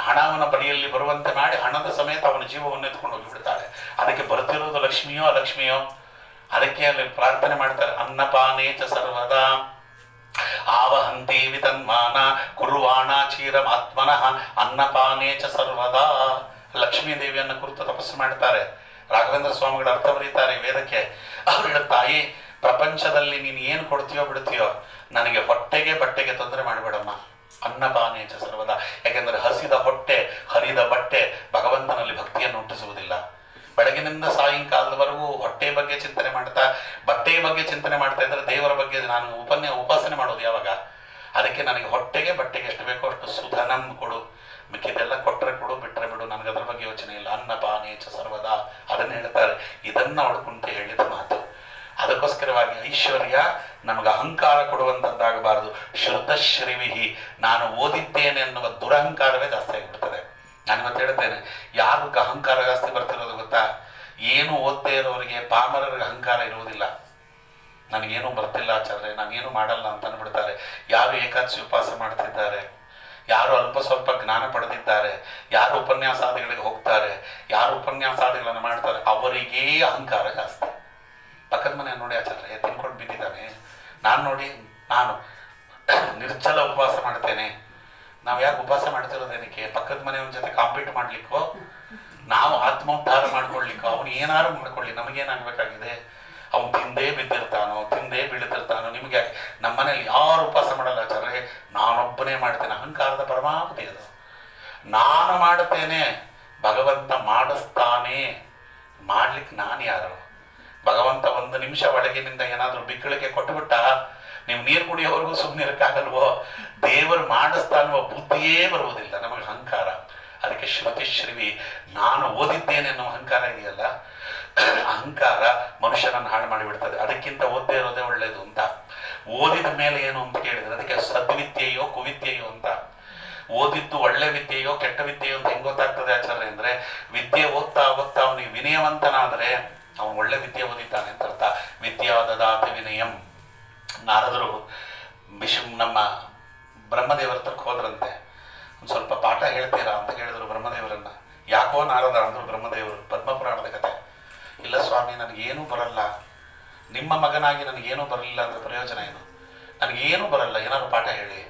[SPEAKER 1] ಹಣ ಅವನ ಬಳಿಯಲ್ಲಿ ಬರುವಂತೆ ಮಾಡಿ ಹಣದ ಸಮೇತ ಅವನ ಜೀವವನ್ನು ಎತ್ಕೊಂಡು ಹೋಗಿಬಿಡ್ತಾಳೆ. ಅದಕ್ಕೆ ಬರ್ತಿರೋದು ಲಕ್ಷ್ಮಿಯೋ ಅಲಕ್ಷ್ಮಿಯೋ, ಅದಕ್ಕೆ ಅಲ್ಲಿ ಪ್ರಾರ್ಥನೆ ಮಾಡ್ತಾರೆ, ಅನ್ನಪಾನೇಚ ಸರ್ವದಾ ಆವಹಂತಿ ವಿತನ್ಮಾನ ಕುರುವಾಣ ಚೀರಮಾತ್ಮನಃ ಅನ್ನಪಾನೇಚ ಸರ್ವದಾ. ಲಕ್ಷ್ಮೀ ದೇವಿಯನ್ನು ಕುರಿತು ತಪಸ್ಸು ಮಾಡ್ತಾರೆ. ರಾಘವೇಂದ್ರ ಸ್ವಾಮಿಗಳ ಅರ್ಥ ಬರೀತಾರೆ ವೇದಕ್ಕೆ. ಅವ್ರು ಹೇಳ್ತಾಯಿ, ಪ್ರಪಂಚದಲ್ಲಿ ನೀನು ಏನು ಕೊಡ್ತೀಯೋ ಬಿಡ್ತೀಯೋ, ನನಗೆ ಹೊಟ್ಟೆಗೆ ಬಟ್ಟೆಗೆ ತೊಂದರೆ ಮಾಡಬೇಡಮ್ಮ. ಅನ್ನಪಾನೇಚ ಸರ್ವದಾ. ಯಾಕೆಂದರೆ ಹಸಿದ ಹೊಟ್ಟೆ ಹರಿದ ಬಟ್ಟೆ ಭಗವಂತನಲ್ಲಿ ಭಕ್ತಿಯನ್ನು ಹುಟ್ಟಿಸುವುದಿಲ್ಲ. ಬೆಳಗಿನಿಂದ ಸಾಯಂಕಾಲದವರೆಗೂ ಹೊಟ್ಟೆ ಬಗ್ಗೆ ಚಿಂತನೆ ಮಾಡ್ತಾ, ಬಟ್ಟೆಯ ಬಗ್ಗೆ ಚಿಂತನೆ ಮಾಡ್ತಾ ಇದ್ದರೆ ದೇವರ ಬಗ್ಗೆ ನಾನು ಉಪಾಸನೆ ಮಾಡೋದು ಯಾವಾಗ? ಅದಕ್ಕೆ ನನಗೆ ಹೊಟ್ಟೆಗೆ ಬಟ್ಟೆಗೆ ಎಷ್ಟು ಬೇಕೋ ಅಷ್ಟು ಸುಧನಂ ಕೊಡು, ಮಿಕ್ಕಿದೆಲ್ಲ ಕೊಟ್ಟರೆ ಕೊಡು, ಬಿಟ್ಟರೆ ಬಿಡು, ನನಗೆ ಅದ್ರ ಬಗ್ಗೆ ಯೋಚನೆ ಇಲ್ಲ. ಅನ್ನಪಾನೇಚ ಸರ್ವದಾ ಅದನ್ನು ಹೇಳ್ತಾರೆ. ಇದನ್ನು ಅವಡ್ಕುಂತ ಹೇಳಿದ ಮಾತು. ಅದಕ್ಕೋಸ್ಕರವಾಗಿ ಐಶ್ವರ್ಯ ನಮಗೆ ಅಹಂಕಾರ ಕೊಡುವಂಥದ್ದಾಗಬಾರದು. ಶ್ರುತಶ್ರೀವಿಹಿ, ನಾನು ಓದಿದ್ದೇನೆ ಅನ್ನುವ ದುರಹಂಕಾರವೇ ಜಾಸ್ತಿ ಆಗಿಬಿಡ್ತದೆ. ನಾನು ಮತ್ತೆ ಹೇಳ್ತೇನೆ, ಯಾರಿಗೆ ಅಹಂಕಾರ ಜಾಸ್ತಿ ಬರ್ತಿರೋದು ಗೊತ್ತಾ? ಏನು ಓದ್ದೇ ಇರೋರಿಗೆ, ಪಾಮರರಿಗೆ ಅಹಂಕಾರ ಇರುವುದಿಲ್ಲ. ನನಗೇನು ಬರ್ತಿಲ್ಲ ಆಚಾರ್ಯ, ನಾನೇನು ಮಾಡಲ್ಲ ಅಂತ ಅಂದ್ಬಿಡ್ತಾರೆ. ಯಾರು ಏಕಾದಶಿ ಉಪವಾಸ ಮಾಡ್ತಿದ್ದಾರೆ, ಯಾರು ಅಲ್ಪ ಸ್ವಲ್ಪ ಜ್ಞಾನ ಪಡೆದಿದ್ದಾರೆ, ಯಾರು ಉಪನ್ಯಾಸಾದಿಗಳಿಗೆ ಹೋಗ್ತಾರೆ, ಯಾರು ಉಪನ್ಯಾಸಾದಿಗಳನ್ನು ಮಾಡ್ತಾರೆ, ಅವರಿಗೇ ಅಹಂಕಾರ ಜಾಸ್ತಿ. ಪಕ್ಕದ ಮನೆ ನೋಡಿ ಆಚಾರ್ಯ ತಿನ್ಕೊಂಡು ಬಿದ್ದಿದ್ದಾನೆ, ನಾನು ನಿರ್ಜಲ ಉಪವಾಸ ಮಾಡ್ತೇನೆ. ನಾವು ಯಾಕೆ ಉಪವಾಸ ಮಾಡ್ತಿರೋದೇನಕ್ಕೆ? ಪಕ್ಕದ ಮನೆಯವನ ಜೊತೆ ಕಾಂಪೀಟ್ ಮಾಡ್ಲಿಕ್ಕೋ, ನಾವು ಆತ್ಮೋದ್ಧಾರ ಮಾಡ್ಕೊಳ್ಲಿಕ್ಕೋ? ಅವನು ಏನಾರು ಮಾಡ್ಕೊಳ್ಳಿ, ನಮಗೇನಾಗಬೇಕಾಗಿದೆ? ಅವನು ತಿಂದೇ ಬಿದ್ದಿರ್ತಾನೋ, ತಿಂದೇ ಬೀಳ್ತಿರ್ತಾನೋ, ನಿಮಗೆ ನಮ್ಮ ಮನೇಲಿ ಯಾರು ಉಪವಾಸ ಮಾಡಲ್ಲ ಆಚಾರ್ಯ, ನಾನೊಬ್ಬನೇ ಮಾಡ್ತೇನೆ. ಅಹಂಕಾರದ ಪರಮಾವಧಿ ಅದು. ನಾನು ಮಾಡ್ತೇನೆ, ಭಗವಂತ ಮಾಡಿಸ್ತಾನೆ. ಮಾಡ್ಲಿಕ್ಕೆ ನಾನು ಯಾರು? ಭಗವಂತ ಒಂದು ನಿಮಿಷ ಒಳಗಿನಿಂದ ಏನಾದರೂ ಬಿಕ್ಕಳಿಗೆ ಕೊಟ್ಟುಬಿಟ್ಟ, ನೀವು ನೀರು ಕುಡಿಯೋವರೆಗೂ ಸುಮ್ಮನೆ ಇರಕ್ಕಾಗಲ್ವೋ? ದೇವರು ಮಾಡಿಸ್ತಾನುವ ಬುದ್ಧಿಯೇ ಬರುವುದಿಲ್ಲ ನಮಗೆ, ಅಹಂಕಾರ. ಅದಕ್ಕೆ ಶ್ರುತಿಶ್ರೀವಿ ನಾನು ಓದಿದ್ದೇನೆ ಅನ್ನೋ ಅಹಂಕಾರ ಇದೆಯಲ್ಲ, ಅಹಂಕಾರ ಮನುಷ್ಯನನ್ನು ಹಾಳು ಮಾಡಿಬಿಡ್ತದೆ. ಅದಕ್ಕಿಂತ ಓದದೇ ಇರೋದೇ ಒಳ್ಳೇದು ಅಂತ. ಓದಿದ ಮೇಲೆ ಏನು ಅಂತ ಕೇಳಿದ್ರೆ ಅದಕ್ಕೆ ಸದ್ವಿದ್ಯೆಯೋ ಕುವಿದ್ಯೆಯೋ ಅಂತ. ಓದಿದ್ದು ಒಳ್ಳೆ ವಿದ್ಯೆಯೋ ಕೆಟ್ಟ ವಿದ್ಯೆಯೋ ಅಂತ ಹೆಂಗೆ ಗೊತ್ತಾಗ್ತದೆ ಆಚಾರ್ಯ ಅಂದರೆ, ವಿದ್ಯೆ ಓದ್ತಾ ಓದ್ತಾ ಅವನಿಗೆ ವಿನಯವಂತನಾದರೆ ಅವನು ಒಳ್ಳೆ ವಿದ್ಯೆ ಓದಿದ್ದಾನೆ ಅಂತ ಅರ್ಥ. ವಿದ್ಯಾ ದದಾತಿ ವಿನಯಂ. ನಾರದರು ನಮ್ಮ ಬ್ರಹ್ಮದೇವರ ಹತ್ರಕ್ಕೆ ಹೋದ್ರಂತೆ. ಒಂದು ಸ್ವಲ್ಪ ಪಾಠ ಹೇಳ್ತೀರಾ ಅಂತ ಕೇಳಿದ್ರು ಬ್ರಹ್ಮದೇವರನ್ನ. ಯಾಕೋ ನಾರದ ಅಂದರು ಬ್ರಹ್ಮದೇವರು. ಪದ್ಮಪುರಾಣದ ಕಥೆ. ಇಲ್ಲ ಸ್ವಾಮಿ, ನನಗೇನೂ ಬರಲ್ಲ, ನಿಮ್ಮ ಮಗನಾಗಿ ನನಗೇನೂ ಬರಲಿಲ್ಲ ಅಂದರೆ ಪ್ರಯೋಜನ ಏನು? ನನಗೇನೂ ಬರಲ್ಲ, ಏನಾದ್ರು ಪಾಠ ಹೇಳಿ.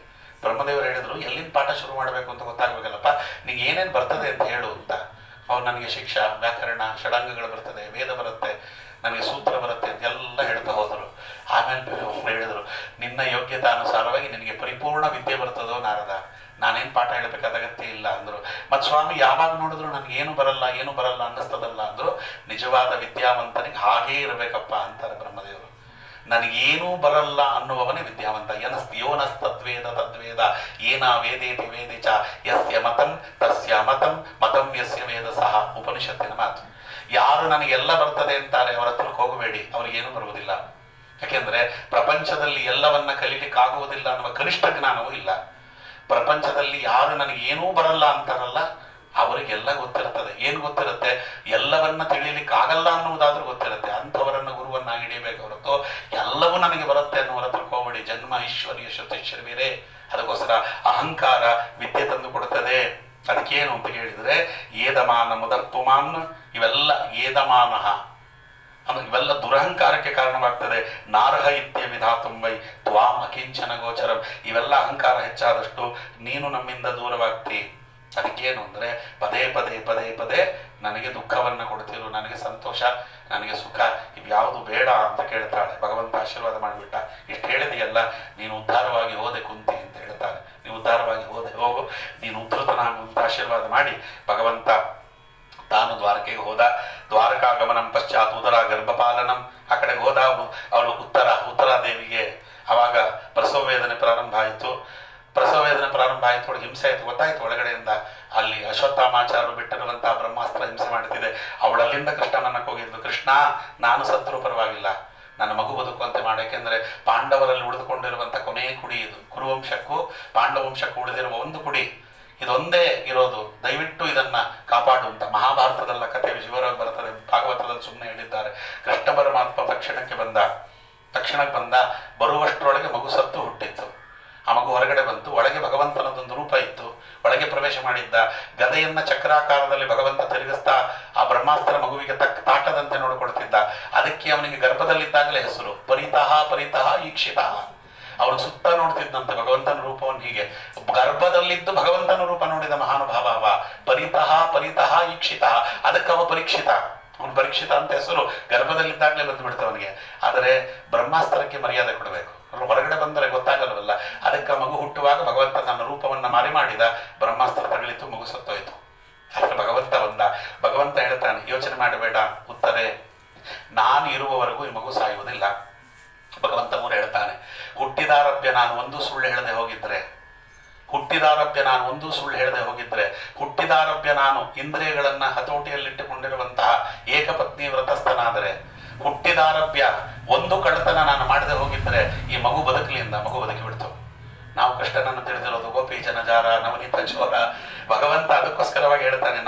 [SPEAKER 1] ಬ್ರಹ್ಮದೇವರು ಹೇಳಿದ್ರು, ಎಲ್ಲಿಂದ ಪಾಠ ಶುರು ಮಾಡಬೇಕು ಅಂತ ಗೊತ್ತಾಗಬೇಕಲ್ಲಪ್ಪ, ನಿಂಗೆ ಏನೇನು ಬರ್ತದೆ ಅಂತ ಹೇಳು ಅಂತ. ಅವ್ರು ನನಗೆ ಶಿಕ್ಷಾ, ವ್ಯಾಕರಣ, ಷಡಂಗಗಳು ಬರ್ತದೆ, ವೇದ ಬರುತ್ತೆ, ನನಗೆ ಸೂತ್ರ ಬರುತ್ತೆ ಅಂತೆಲ್ಲ ಹೇಳ್ತಾ ಹೋದರು. ಆಮೇಲೆ ಹೇಳಿದರು, ನಿನ್ನ ಯೋಗ್ಯತಾ ಅನುಸಾರವಾಗಿ ನಿನಗೆ ಪರಿಪೂರ್ಣ ವಿದ್ಯೆ ಬರ್ತದೋ ನಾರದ, ನಾನೇನು ಪಾಠ ಹೇಳಬೇಕಾದ ಅಗತ್ಯ ಇಲ್ಲ ಅಂದರು. ಮತ್ತು ಸ್ವಾಮಿ ಯಾವಾಗ ನೋಡಿದ್ರು ನನಗೇನು ಬರಲ್ಲ ಅನ್ನಿಸ್ತದಲ್ಲ ಅಂದರು. ನಿಜವಾದ ವಿದ್ಯಾವಂತನಿಗೆ ಹಾಗೇ ಇರಬೇಕಪ್ಪ ಅಂತಾರೆ ಬ್ರಹ್ಮದೇವರು. ನನಗೇನೂ ಬರಲ್ಲ ಅನ್ನುವವನೇ ವಿದ್ಯಾವಂತ. ಯೋನಸ್ತದ್ವೇದ ತದ್ವೇದ ಏನ ವೇದೇತಿ ವೇದಿ ಚ ಯಸ್ಯ ಮತಂ ತಸ್ಯ ಮತಂ ಮತಂ ಯಸ್ಯ ವೇದ ಸಹ. ಉಪನಿಷತ್ತಿನ ಮಾತು. ಯಾರು ನನಗೆಲ್ಲ ಬರ್ತದೆ ಅಂತಾರೆ ಅವರ ಹತ್ರಕ್ಕೆ ಹೋಗಬೇಡಿ, ಅವ್ರಿಗೇನು ಬರುವುದಿಲ್ಲ. ಯಾಕೆಂದರೆ ಪ್ರಪಂಚದಲ್ಲಿ ಎಲ್ಲವನ್ನ ಕಲೀಲಿಕ್ಕಾಗುವುದಿಲ್ಲ ಅನ್ನುವ ಕನಿಷ್ಠ ಜ್ಞಾನವೂ ಇಲ್ಲ. ಪ್ರಪಂಚದಲ್ಲಿ ಯಾರು ನನಗೇನೂ ಬರಲ್ಲ ಅಂತಾರಲ್ಲ ಅವರಿಗೆಲ್ಲ ಗೊತ್ತಿರ್ತದೆ. ಏನು ಗೊತ್ತಿರುತ್ತೆ? ಎಲ್ಲವನ್ನ ತಿಳಿಯಲಿಕ್ಕಾಗಲ್ಲ ಅನ್ನುವುದಾದ್ರೂ ಗೊತ್ತಿರುತ್ತೆ. ಅಂಥವರನ್ನು ಗುರುವನ್ನಾಗಿ ಹಿಡಿಯಬೇಕು ಹೊರತು ಎಲ್ಲವೂ ನನಗೆ ಬರುತ್ತೆ ಅನ್ನೋರ ಹತ್ರ ಹೋಗಬೇಡಿ. ಜನ್ಮ ಐಶ್ವರ್ಯ ಶ್ರುತಿಶ್ರವೀರೇ. ಅದಕ್ಕೋಸ್ಕರ ಅಹಂಕಾರ ವಿದ್ಯೆ ತಂದು ಕೊಡುತ್ತದೆ. ಅದಕ್ಕೇನು ಅಂತ ಹೇಳಿದರೆ ಏದಮಾನ ಮುದಪ್ಪುಮಾನ್, ಇವೆಲ್ಲ ಏದಮಾನ ಅಂದ್ರೆ ಇವೆಲ್ಲ ದುರಹಂಕಾರಕ್ಕೆ ಕಾರಣವಾಗ್ತದೆ. ನಾರಹ ಇತ್ಯ ವಿಧಾತುಂ ವೈ ತ್ವಾಂ ಅಕಿಂಚನ ಗೋಚರಂ. ಇವೆಲ್ಲ ಅಹಂಕಾರ ಹೆಚ್ಚಾದಷ್ಟು ನೀನು ನಮ್ಮಿಂದ ದೂರವಾಗ್ತಿ. ಅದಕ್ಕೇನು ಅಂದರೆ ಪದೇ ಪದೇ ಪದೇ ಪದೇ ನನಗೆ ದುಃಖವನ್ನು ಕೊಡ್ತಿರು, ನನಗೆ ಸಂತೋಷ, ನನಗೆ ಸುಖ, ಇವ್ಯಾವುದು ಬೇಡ ಅಂತ ಕೇಳ್ತಾಳೆ. ಭಗವಂತ ಆಶೀರ್ವಾದ ಮಾಡಿಬಿಟ್ಟ. ಇಷ್ಟು ಹೇಳಿದೆಯಲ್ಲ, ನೀನು ಉದ್ಧಾರವಾಗಿ ಹೋದೆ ಕುಂತಿ ಅಂತ ಹೇಳ್ತಾನೆ. ನೀನು ಉದ್ಧಾರವಾಗಿ ಹೋಗು, ನೀನು ಉದ್ಧತನಾಗು ಅಂತ ಆಶೀರ್ವಾದ ಮಾಡಿ ಭಗವಂತ ತಾನು ದ್ವಾರಕೆಗೆ ಹೋದ. ದ್ವಾರಕಾಗಮನಂ ಪಶ್ಚಾತ್ ಉದರ ಗರ್ಭಪಾಲನಂ. ಆ ಕಡೆಗೆ ಹೋದ ಅವಳು ಉತ್ತರಾದೇವಿಗೆ ಆವಾಗ ಪ್ರಸವ ವೇದನೆ ಪ್ರಾರಂಭ ಆಯಿತು. ಒಳಗೆ ಹಿಂಸೆ ಆಯಿತು, ಗೊತ್ತಾಯಿತು ಒಳಗಡೆಯಿಂದ. ಅಲ್ಲಿ ಅಶ್ವತ್ಥಾಮಾಚಾರ್ಯರು ಬಿಟ್ಟಿರುವಂತಹ ಬ್ರಹ್ಮಾಸ್ತ್ರ ಹಿಂಸೆ ಮಾಡ್ತಿದೆ. ಅವಳಲ್ಲಿಂದ ಕೃಷ್ಣನನ್ನ ಹೋಗಿದ್ದು, ಕೃಷ್ಣ ನಾನು ಸತ್ರು ಪರವಾಗಿಲ್ಲ, ನನ್ನ ಮಗು ಬದುಕುವಂತೆ ಮಾಡಬೇಕೆಂದರೆ ಪಾಂಡವರಲ್ಲಿ ಉಳಿದುಕೊಂಡಿರುವಂಥ ಕೊನೆಯ ಕುಡಿ ಇದು. ಕುರುವಂಶಕ್ಕೂ ಪಾಂಡವಂಶಕ್ಕೂ ಉಳಿದಿರುವ ಒಂದು ಕುಡಿ ಇದೊಂದೇ ಇರೋದು, ದಯವಿಟ್ಟು ಇದನ್ನ ಕಾಪಾಡು ಅಂತ. ಮಹಾಭಾರತದಲ್ಲ ಕಥೆ ವಿಜಯವಾಗಿ ಬರ್ತದೆ, ಭಾಗವತದಲ್ಲಿ ಸುಮ್ಮನೆ ಹೇಳಿದ್ದಾರೆ. ಕೃಷ್ಣ ಪರಮಾತ್ಮ ತಕ್ಷಣಕ್ಕೆ ಬಂದ ಬರುವಷ್ಟರೊಳಗೆ ಮಗು ಸತ್ತು ಹುಟ್ಟಿತ್ತು. ಆ ಮಗು ಹೊರಗಡೆ ಬಂತು. ಒಳಗೆ ಭಗವಂತನದೊಂದು ರೂಪ ಇತ್ತು. ಒಳಗೆ ಪ್ರವೇಶ ಮಾಡಿದ್ದ. ಗದೆಯನ್ನ ಚಕ್ರಾಕಾರದಲ್ಲಿ ಭಗವಂತ ತಿರುಗಿಸ್ತಾ ಆ ಬ್ರಹ್ಮಾಸ್ತ್ರ ಮಗುವಿಗೆ ತಾಟದಂತೆ ನೋಡಿಕೊಡ್ತಿದ್ದ. ಅದಕ್ಕೆ ಅವನಿಗೆ ಗರ್ಭದಲ್ಲಿದ್ದಾಗಲೇ ಹೆಸರು ಪರಿತಃ ಈಕ್ಷಿತಃ. ಅವನು ಸುತ್ತ ನೋಡ್ತಿದ್ದಂತೆ ಭಗವಂತನ ರೂಪವನ್ನು. ಹೀಗೆ ಗರ್ಭದಲ್ಲಿದ್ದು ಭಗವಂತನ ರೂಪ ನೋಡಿದ ಮಹಾನುಭಾವ. ಪರಿತಃ ಈಕ್ಷಿತ. ಅದಕ್ಕೆ ಅವ ಪರೀಕ್ಷಿತ. ಅವನು ಪರೀಕ್ಷಿತ ಅಂತ ಹೆಸರು. ಗರ್ಭದಲ್ಲಿದ್ದಾಗಲೇ ಬಂದು ಬಿಡ್ತವನಿಗೆ. ಆದರೆ ಬ್ರಹ್ಮಾಸ್ತ್ರಕ್ಕೆ ಮರ್ಯಾದೆ ಕೊಡಬೇಕು. ಹೊರಗಡೆ ಬಂದರೆ ಗೊತ್ತಾಗಲ್ವಲ್ಲ. ಅದಕ್ಕೆ ಮಗು ಹುಟ್ಟುವಾಗ ಭಗವಂತ ತನ್ನ ರೂಪವನ್ನು ಮಾರಿ ಮಾಡಿದ. ಬ್ರಹ್ಮಾಸ್ತ್ರ ತಗಲಿತು, ಮಗು ಸತ್ತೋಯ್ತು. ಆದರೆ ಭಗವಂತ ಹೇಳ್ತಾನೆ, ಯೋಚನೆ ಮಾಡಬೇಡ ಉತ್ತರೆ, ನಾನು ಇರುವವರೆಗೂ ಈ ಮಗು ಸಾಯುವುದಿಲ್ಲ. ಭಗವಂತ ಮೂರು ಹೇಳ್ತಾನೆ, ಹುಟ್ಟಿದಾರಭ್ಯ ನಾನು ಒಂದು ಸುಳ್ಳು ಹೇಳದೆ ಹೋಗಿದ್ರೆ, ಹುಟ್ಟಿದಾರಭ್ಯ ನಾನು ಇಂದ್ರಿಯಗಳನ್ನು ಹತೋಟಿಯಲ್ಲಿಟ್ಟುಕೊಂಡಿರುವಂತಹ ಏಕಪತ್ನಿ ವ್ರತಸ್ಥನಾದರೆ, ಹುಟ್ಟಿದಾರಭ್ಯ ಒಂದು ಕಳ್ಳತನ ನಾನು ಮಾಡದೆ ಹೋಗಿದ್ರೆ ಈ ಮಗು ಬದುಕಲಿಂದ ಮಗು ಬದುಕಿಬಿಡ್ತು. ನಾವು ಕೃಷ್ಣನನ್ನು ತಿಳಿದಿರೋದು ಗೋಪಿ ಜನಜಾರ ನವನೀತ ಚೋರ. ಭಗವಂತ ಅದಕ್ಕೋಸ್ಕರವಾಗಿ ಹೇಳ್ತಾನೆ,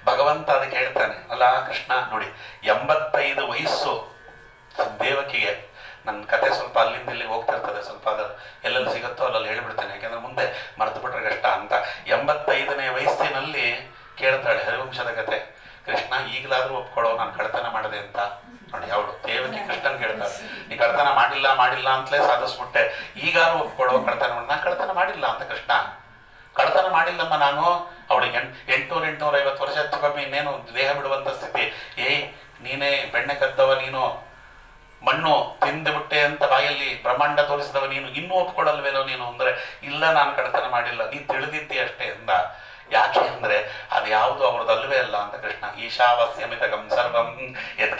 [SPEAKER 1] ಭಗವಂತ ಅದಕ್ಕೆ ಹೇಳ್ತಾನೆ, ಅಲ್ಲ ಕೃಷ್ಣ ನೋಡಿ, 85 ವಯಸ್ಸು ದೇವಕಿಗೆ. ನನ್ನ ಕತೆ ಸ್ವಲ್ಪ ಅಲ್ಲಿಂದ ಇಲ್ಲಿಗೆ ಹೋಗ್ತಿರ್ತದೆ, ಸ್ವಲ್ಪ ಅದು ಎಲ್ಲೆಲ್ಲಿ ಸಿಗುತ್ತೋ ಅಲ್ಲಲ್ಲಿ ಹೇಳಿಬಿಡ್ತೇನೆ, ಯಾಕೆಂದರೆ ಮುಂದೆ ಮರೆತು ಬಿಟ್ರೆ ಕಷ್ಟ ಅಂತ. 85ನೇ ವಯಸ್ಸಿನಲ್ಲಿ ಕೇಳ್ತಾಳೆ ಹರಿವಂಶದ ಕತೆ, ಕೃಷ್ಣ ಈಗಲಾದರೂ ಒಪ್ಕೊಳ್ಳೋ ನಾನು ಕಳ್ತನ ಮಾಡಿದೆ ಅಂತ. ನೋಡಿ ಅವಳು ದೇವಕಿ ಕೃಷ್ಣನ್ ಕೇಳ್ತಾಳೆ, ನೀ ಕಳ್ತನ ಮಾಡಿಲ್ಲ ಅಂತಲೇ ಸಾಧಿಸ್ಬಿಟ್ಟೆ, ಈಗಾರು ಒಪ್ಕೊಳ್ಳೋ ಕಳ್ತನ ಮಾಡಿ. ನಾನು ಕಳ್ತನ ಮಾಡಿಲ್ಲ ಅಂತ ಕೃಷ್ಣ, ಕಳ್ತನ ಮಾಡಿಲ್ಲಮ್ಮ ನಾನು. ಅವಳಿಗೆ 850 ವರ್ಷ ಹೆಚ್ಚು ಕಮ್ಮಿ ಇನ್ನೇನು ದೇಹ ಬಿಡುವಂಥ ಸ್ಥಿತಿ. ನೀನೇ ಬೆಣ್ಣೆ ಕದ್ದವ, ನೀನು ಮಣ್ಣು ತಿಂದುಬಿಟ್ಟೆ ಅಂತ ಬಾಯಲ್ಲಿ ಬ್ರಹ್ಮಾಂಡ ತೋರಿಸಿದವ ನೀನು, ಇನ್ನೂ ಒಪ್ಕೊಳ್ಳಲ್ವೇನೋ ನೀನು ಅಂದರೆ, ಇಲ್ಲ ನಾನು ಕಳ್ತನ ಮಾಡಿಲ್ಲ, ನೀ ತಿಳಿದಿದ್ದಿ ಅಷ್ಟೇ ಅಂದ. ಯಾಕೆ ಅಂದರೆ ಅದು ಯಾವುದು ಅವ್ರದ್ದಲ್ವೇ ಅಲ್ಲ ಅಂತ ಕೃಷ್ಣ. ಈಶಾವಾಸ್ಯಮಿತಗಂ ಸರ್ವಂ ಯತ್